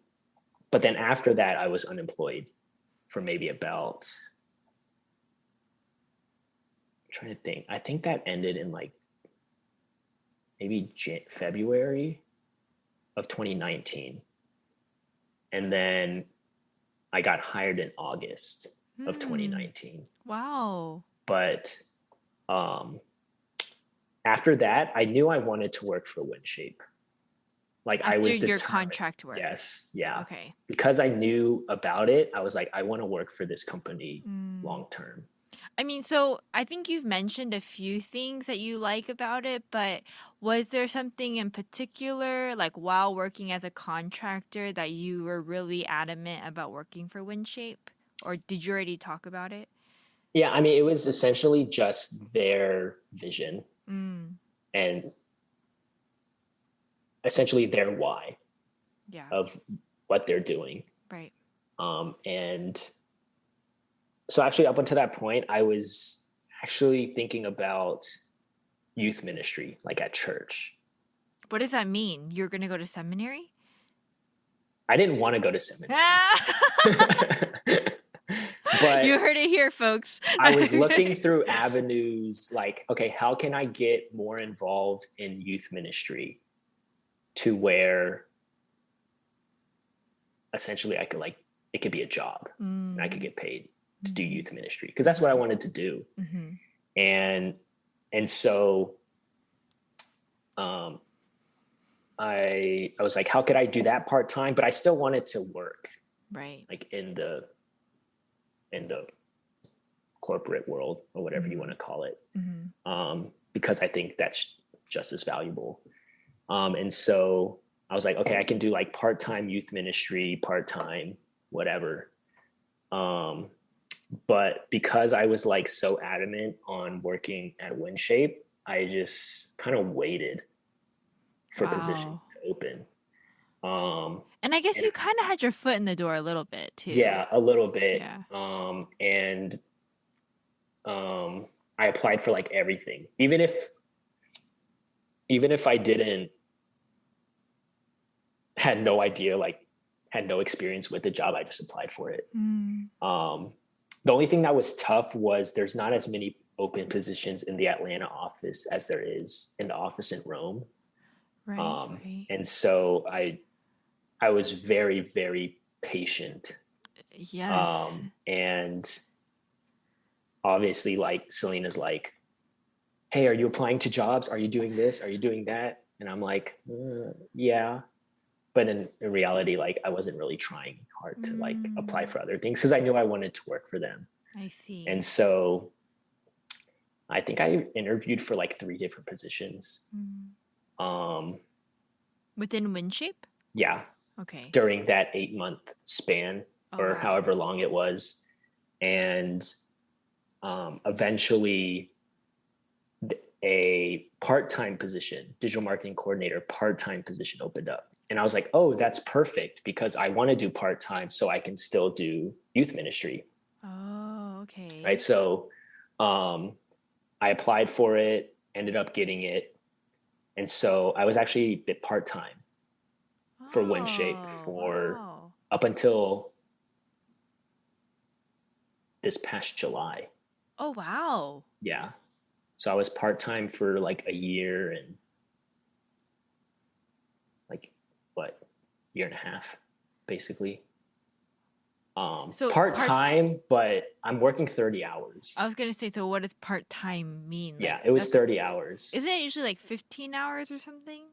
but then after that, I was unemployed for maybe about, I'm trying to think. I think that ended in like maybe February of 2019. And then I got hired in August of Hmm. 2019. Wow. But um, after that, I knew I wanted to work for WinShape. Like I After was your determined. contract work. Yes, yeah. Okay. Because I knew about it, I was like, I want to work for this company Mm. long term. I mean, so I think you've mentioned a few things that you like about it, but was there something in particular, like while working as a contractor, that you were really adamant about working for WinShape? Or did you already talk about it? Yeah, I mean, it was essentially just their vision Mm. and essentially their why Yeah. of what they're doing. Right. And so actually up until that point, I was actually thinking about youth ministry, like at church. What does that mean? You're going to go to seminary? I didn't want to go to seminary, Ah! You but heard it here, folks. I was looking through avenues like, okay, how can I get more involved in youth ministry to where essentially I could like, it could be a job and I could Mm. get paid to do Mhm. youth ministry because that's what I wanted to do. Mhm. And, and so, um, I was like, how could I do that part-time? But I still wanted to work Right. like in the corporate world or whatever you want to call it. Because I think that's just as valuable. And so I was like, okay, I can do like part-time youth ministry, part-time, whatever. But because I was like so adamant on working at WinShape, I just kind of waited for positions Wow. to open. Um, And I guess and you kind of had your foot in the door a little bit too. yeah, a little bit. Yeah. And I applied for like everything, even if I didn't had no idea, like had no experience with the job, I just applied for it. The only thing that was tough was there's not as many open positions in the Atlanta office as there is in the office in Rome. Right. Right. And so I was very, very patient. Yes. And obviously like Selena's like, hey, are you applying to jobs? Are you doing this? Are you doing that? And I'm like, yeah. But in reality, like I wasn't really trying hard to like apply for other things because I knew I wanted to work for them. I see. And so I think I interviewed for like 3 different positions. Within WinShape? Yeah. Okay. During that 8-month span or wow. however long it was. And eventually a part-time position, digital marketing coordinator, part-time position opened up. And I was like, oh, that's perfect because I want to do part-time so I can still do youth ministry. Oh, okay. Right. So I applied for it, ended up getting it. And so I was actually a bit part-time for WinShape for up until this past July. Oh, wow. Yeah. So I was part-time for like a year and like year and a half, basically. So part-time, but I'm working 30 hours. I was going to say, so what does part-time mean? Yeah, it was 30 hours. Isn't it usually like 15 hours or something?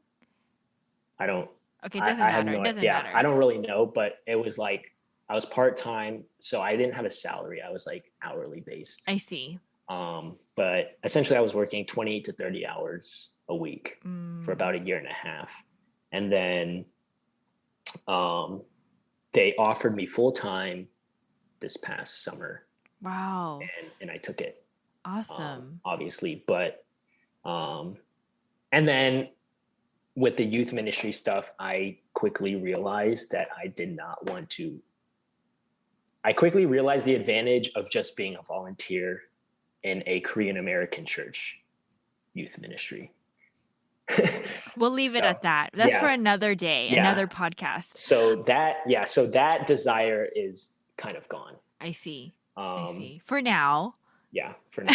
I don't. Okay, it doesn't matter. It doesn't matter. I don't really know, but it was like I was part-time, so I didn't have a salary. I was like hourly based. I see. But essentially I was working 20 to 30 hours a week for about a year and a half. And then they offered me full-time this past summer. Wow. And I took it. Awesome. Obviously. But and then with the youth ministry stuff, I quickly realized that I did not want to. I quickly realized the advantage of just being a volunteer in a Korean American church youth ministry. We'll leave it at that. That's for another day, another podcast. So that desire is kind of gone. I see. I see. For now. Yeah, for now.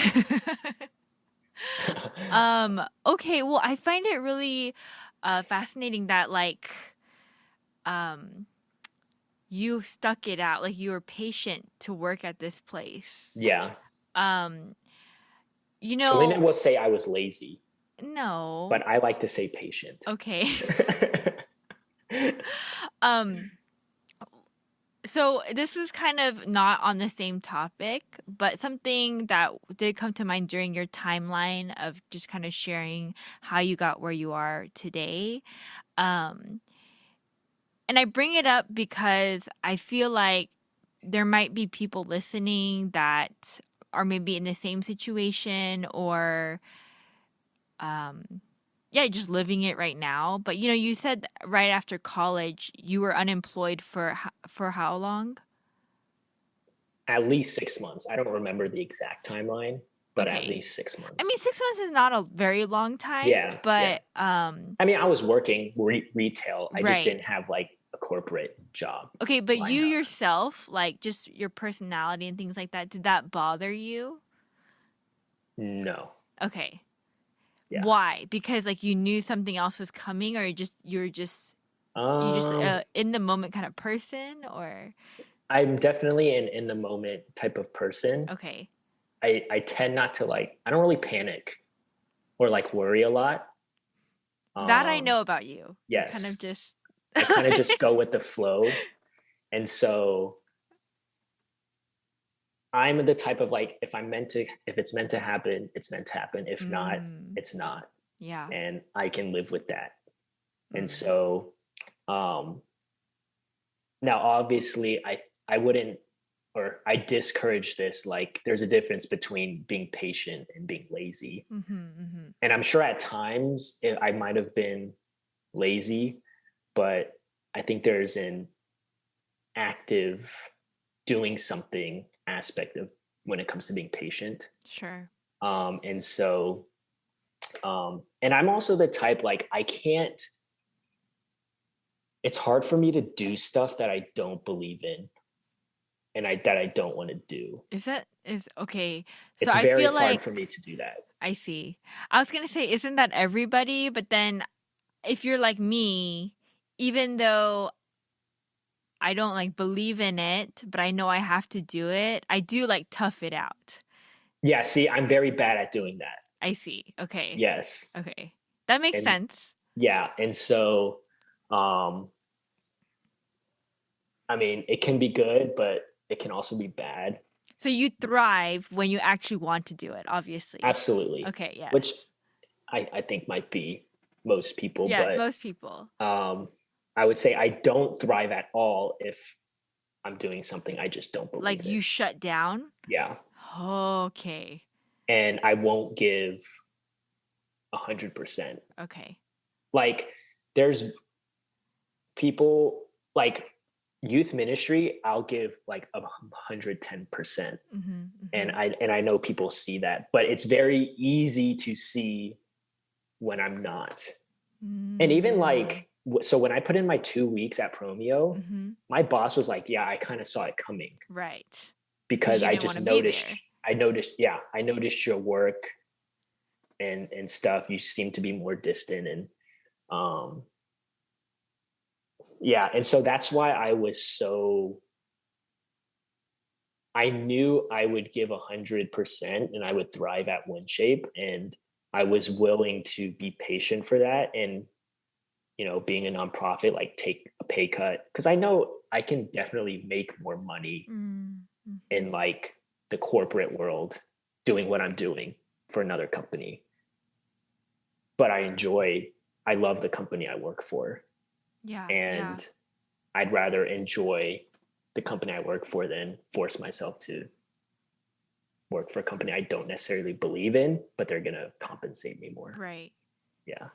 Okay, well, I find it really fascinating that like you stuck it out, like you were patient to work at this place. Yeah. You know, Selena will say I was lazy. No. But I like to say patient. Okay. So this is kind of not on the same topic, but something that did come to mind during your timeline of just kind of sharing how you got where you are today. And I bring it up because I feel like there might be people listening that are maybe in the same situation or just living it right now. But, you know, you said right after college, you were unemployed for how long? At least 6 months. I don't remember the exact timeline, but at least 6 months. I mean, 6 months is not a very long time. Yeah. But, I mean, I was working retail. I just didn't have like a corporate job. Okay, but you yourself, like just your personality and things like that, did that bother you? No. Okay. Yeah. Why? Because like you knew something else was coming, or you're just in the moment kind of person, or? I'm definitely an in the moment type of person. Okay. I tend not to I don't really panic or like worry a lot. That I Um, know about you. You kind of yes, just I kind of just go with the flow. And so I'm the type of like, if it's meant to happen, it's meant to happen. If not, mm, it's not. yeah. And I can live with that. And Mm, so, um, now obviously I wouldn't, or I discourage this. Like there's a difference between being patient and being lazy. mm-hmm. And I'm sure at times I might have been lazy, but I think there's an active doing something aspect of when it comes to being patient. Sure. And so, and I'm also the type like I can't. It's hard for me to do stuff that I don't believe in, and I don't want to do. Is okay. So It's I very feel hard like for me to do that. I see. I was gonna say, isn't that everybody? But then if you're like me, even though I don't like believe in it, but I know I have to do it, I do like tough it out. Yeah, see, I'm very bad at doing that. I see. Okay. Yes, Okay. That makes and sense. yeah, and so, um, I mean, it can be good, but it can also be bad. So you thrive when you actually want to do it, obviously. Absolutely, Okay, yes. which I think might be most people, Yes, but most people. um, I would say I don't thrive at all if I'm doing something I just don't Like believe in. you shut down? Yeah, Okay. and I won't give 100%. Okay. Like there's people like youth ministry, I'll give like 110%. Mhm. And Mhm. I know people see that, but it's very easy to see when I'm not. And even Mm. like so when I put in my 2 weeks at Promio, Mhm. my boss was like, yeah, I kind of saw it coming Right. Cuz because you I didn't want just to be noticed there. yeah, I noticed your work and stuff. You seem to be more distant and um yeah, and so that's why I knew I would give 100% and I would thrive at WinShape, and I was willing to be patient for that. And being a nonprofit, like take a pay cut because I know I can definitely make more money Mm. in Mhm. like the corporate world doing what I'm doing for another company. But I love the company I work for, Yeah, yeah. and I'd rather enjoy the company I work for than force myself to work for a company I don't necessarily believe in, but they're gonna compensate me more. Right. Yeah.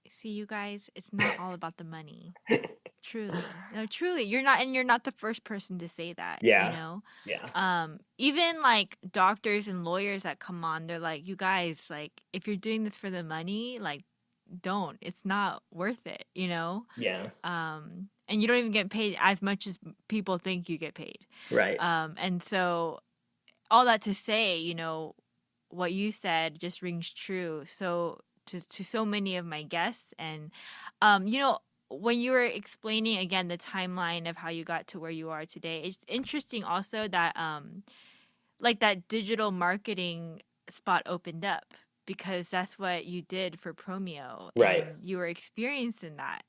See, you guys, it's not all about the money. Truly. No, truly. You're not the first person to say that, you Yeah. know? Yeah. Even like doctors and lawyers that come on, they're like, you guys, like, if you're doing this for the money, like, don't. It's not worth it, you know? Yeah. And you don't even get paid as much as people think you get paid. Right. And so all that to say, what you said just rings true. So to so many of my guests, and when you were explaining again the timeline of how you got to where you are today, it's interesting also that like that digital marketing spot opened up because that's what you did for Promio Right. and you were experiencing that.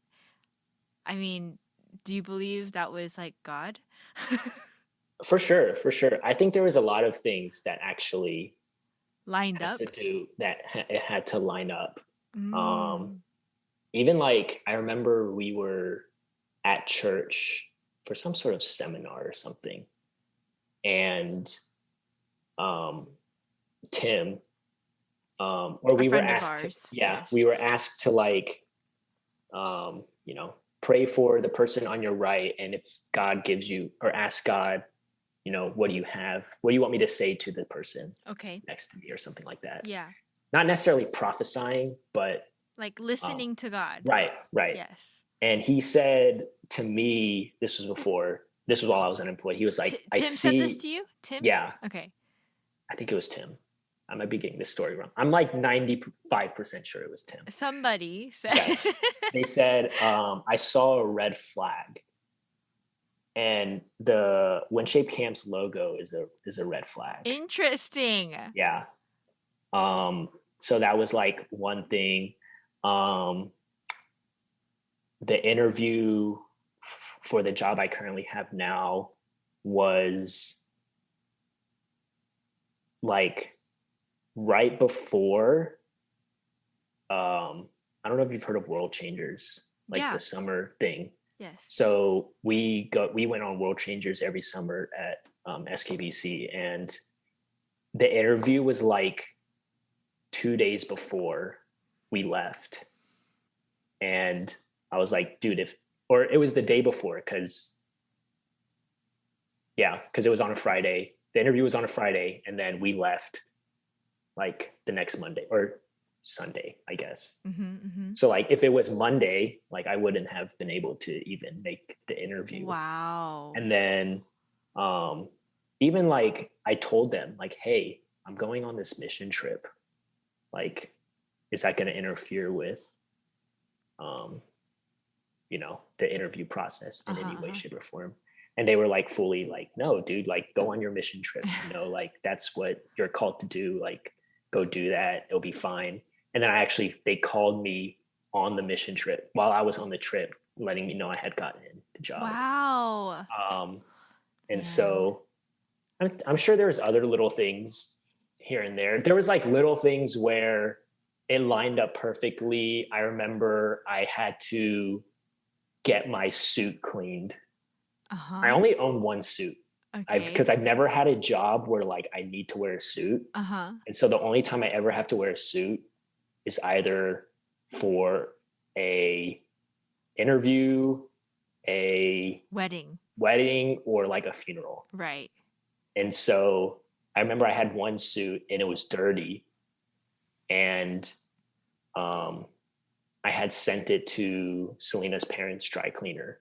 I mean, do you believe that was like God? For sure. For sure. I think there was a lot of things that actually Lined has to up? do that it had to line up. Um, Mm. Even like I remember we were at church for some sort of seminar or something, and um, Tim, or A we were friend of asked to, ours, yeah, yes. we were asked to like, um, you know, pray for the person on your right, and if God gives you, or ask God, what do you have? What do you want me to say to the person Okay. next to me, or something like that? Yeah. Not necessarily prophesying, but Like um, listening to God. right, right. Yes. And he said to me, this was while I was unemployed. He was like, I Tim said this see, to you? Tim? yeah, Okay. I think it was Tim. I might be getting this story wrong. I'm like 95% sure it was Tim. Somebody said. Yes. They said, I saw a red flag. And the WinShape Camp's logo is a red flag. Interesting. Yeah. So that was like one thing. Um, the interview for the job I currently have now was like right before, I don't know if you've heard of World Changers, like the Yeah. summer thing. Yes. So we went on World Changers every summer at SKBC, and the interview was like 2 days before we left. And I was like, dude, or it was the day before, because it was on a Friday. The interview was on a Friday, and then we left like the next Monday or Sunday, I guess. So like if it was Monday, like I wouldn't have been able to even make the interview. Wow. And then even like I told them like, hey, I'm going on this mission trip. Like, is that going to interfere with, the interview process in any way, shape, or form? And they were like fully like, no, dude, like go on your mission trip. Like that's what you're called to do. Like go do that. It'll be fine. And then they called me on the mission trip while I was on the trip, letting me know I had gotten the job. Wow. And so I'm sure there was other little things here and there. There was like little things where it lined up perfectly. I remember I had to get my suit cleaned. I only own one suit. Because I've never had a job where like I need to wear a suit. And so the only time I ever have to wear a suit is either for a interview, a wedding, or like a funeral. Right. And so I remember I had one suit and it was dirty, and I had sent it to Selena's parents' dry cleaner,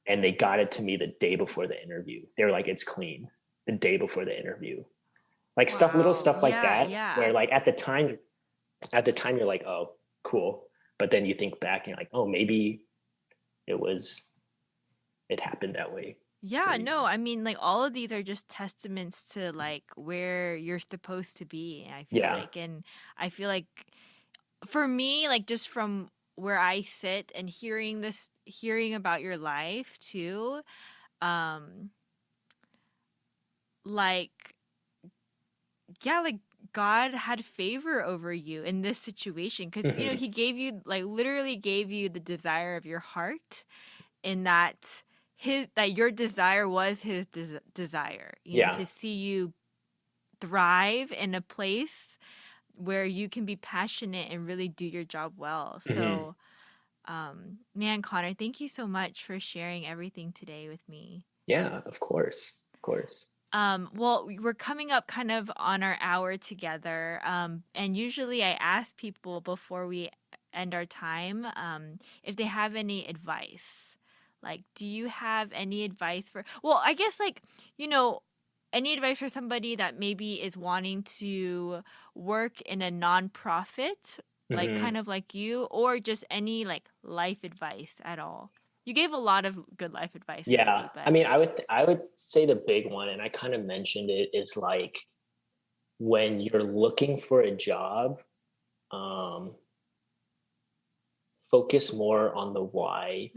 and they got it to me the day before the interview. They were like, it's clean, the day before the interview. Like little stuff like that. Yeah. Where like at the time you're like, oh, cool. But then you think back and you're like, oh, maybe it happened that way. Yeah, no, I mean, like all of these are just testaments to like where you're supposed to be, I feel like. And I feel like for me, like just from where I sit and hearing about your life too, like, yeah, like God had favor over you in this situation because, he gave you, like, literally gave you the desire of your heart, in that your desire was his desire, to see you thrive in a place where you can be passionate and really do your job well. So, man, Connor, thank you so much for sharing everything today with me. Yeah, of course. Of course. Well, we're coming up kind of on our hour together. And usually I ask people before we end our time, if they have any advice. Like, do you have any advice I guess like, any advice for somebody that maybe is wanting to work in a nonprofit, like kind of like you, or just any like life advice at all? You gave a lot of good life advice. Yeah. Already, but... I mean, I would say the big one, and I kind of mentioned it, is like when you're looking for a job, focus more on the why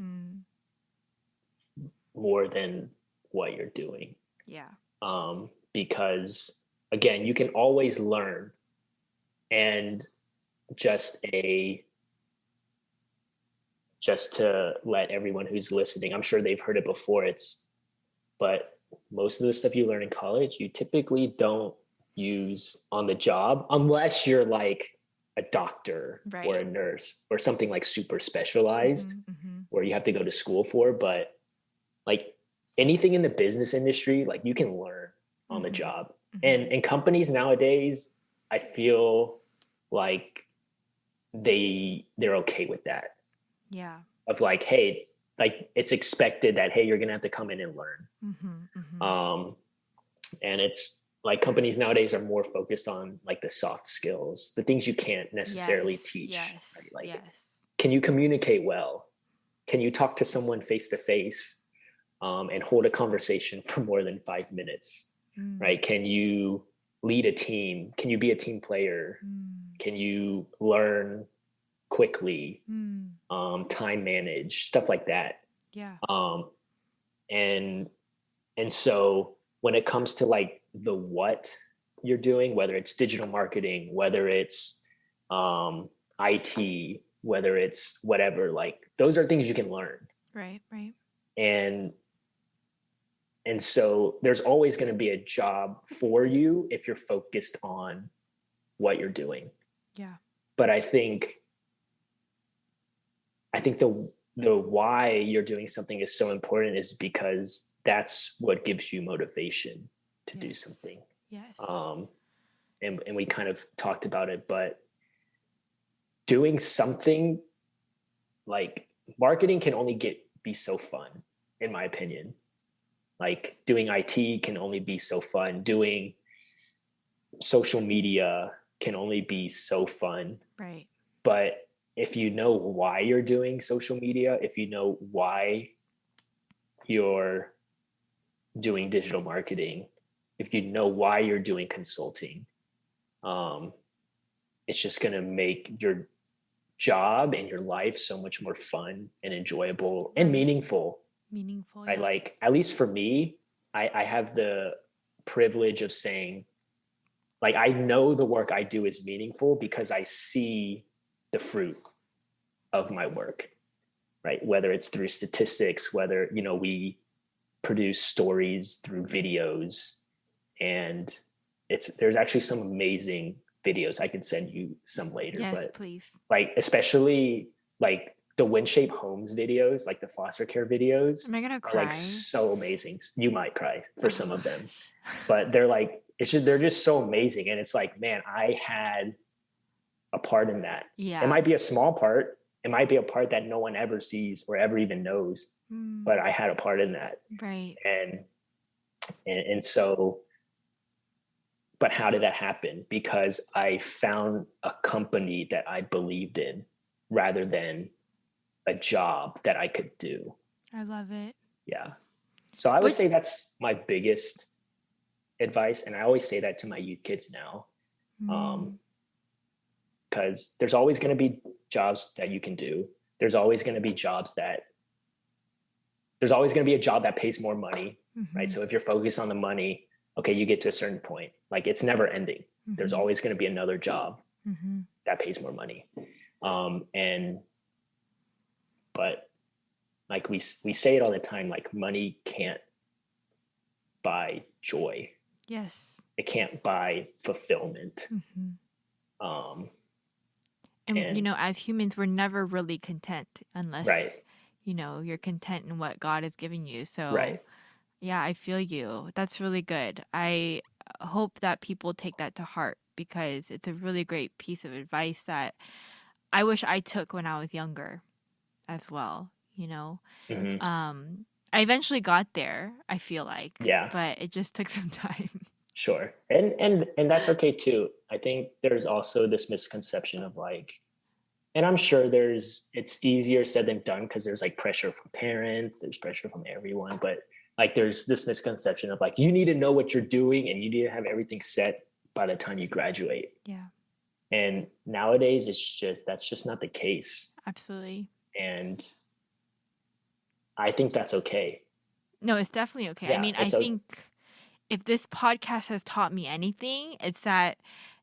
more than what you're doing. Yeah. Because again, you can always learn, and just to let everyone who's listening, I'm sure they've heard it before, but most of the stuff you learn in college, you typically don't use on the job unless you're like a doctor or a nurse or something like super specialized where you have to go to school for. But like anything in the business industry, like you can learn on the job. And companies nowadays, I feel like they're okay with that. Yeah. Of like, hey, like it's expected that, hey, you're going to have to come in and learn. And it's like companies nowadays are more focused on like the soft skills, the things you can't necessarily teach. Right? Like, can you communicate well? Can you talk to someone face to face and hold a conversation for more than 5 minutes? Right? Can you lead a team? Can you be a team player? Can you learn quickly, Mm. time manage, stuff like that. Yeah. And so when it comes to like the what you're doing, whether it's digital marketing, whether it's IT, whether it's whatever, like those are things you can learn. Right. Right. And so there's always going to be a job for you if you're focused on what you're doing. Yeah. But I think the why you're doing something is so important is because that's what gives you motivation to do something. Yes. And we kind of talked about it, but doing something like marketing can only be so fun, in my opinion. Like doing IT can only be so fun. Doing social media can only be so fun. Right. But if you know why you're doing social media, if you know why you're doing digital marketing, if you know why you're doing consulting, it's just going to make your job and your life so much more fun and enjoyable and meaningful. Yeah. Like, at least for me, I have the privilege of saying, like, I know the work I do is meaningful because I see the fruit of my work, right? Whether it's through statistics, whether, we produce stories through videos, and there's actually some amazing videos. I could send you some later. Yes, but please. Like, especially like the WinShape homes videos, like the foster care videos. Am I gonna cry? Are like so amazing. You might cry for some of them, but they're like, they're just so amazing. And it's like, man, I had a part in that. Yeah. It might be a small part. It might be a part that no one ever sees or ever even knows, but I had a part in that. Right. And so, but how did that happen? Because I found a company that I believed in rather than a job that I could do. I love it. Yeah. So I would say that's my biggest advice. And I always say that to my youth kids now. Because there's always going to be jobs that you can do. There's always going to be a job that pays more money, right? So if you're focused on the money, okay, you get to a certain point. Like, it's never ending. There's always going to be another job that pays more money. But like we say it all the time, like, money can't buy joy. Yes. It can't buy fulfillment. And as humans, we're never really content unless, you're content in what God has given you. So, yeah, I feel you. That's really good. I hope that people take that to heart because it's a really great piece of advice that I wish I took when I was younger as well, I eventually got there, I feel like. Yeah. But it just took some time. Sure. And that's okay too. I think there's also this misconception of like, and I'm sure it's easier said than done because there's like pressure from parents, there's pressure from everyone, but like there's this misconception of like, you need to know what you're doing and you need to have everything set by the time you graduate. Yeah. And nowadays that's just not the case. Absolutely. And I think that's okay. No, it's definitely okay. Yeah, I mean, I think if this podcast has taught me anything, it's that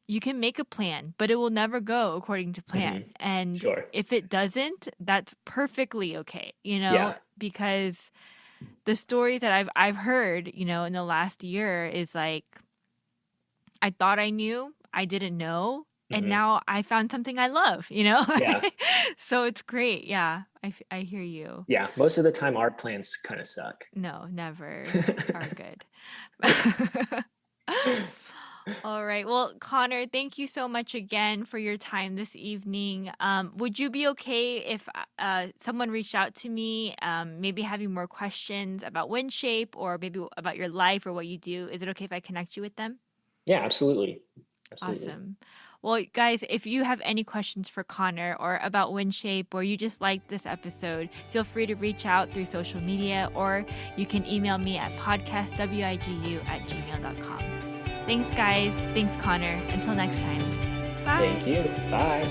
you can make a plan, but it will never go according to plan. And if it doesn't, that's perfectly okay, because the stories that I've heard, in the last year is like, I thought I knew, I didn't know. And now I found something I love, Yeah. So it's great. Yeah. I hear you. Yeah. Most of the time our plans kind of suck. No, never are good. All right. Well, Conor, thank you so much again for your time this evening. Would you be okay if someone reached out to me, maybe having more questions about WinShape or maybe about your life or what you do? Is it okay if I connect you with them? Yeah, absolutely. Awesome. Well, guys, if you have any questions for Conor or about WinShape or you just liked this episode, feel free to reach out through social media or you can email me at podcastwigu@gmail.com. Thanks, guys. Thanks, Conor. Until next time. Bye. Thank you. Bye.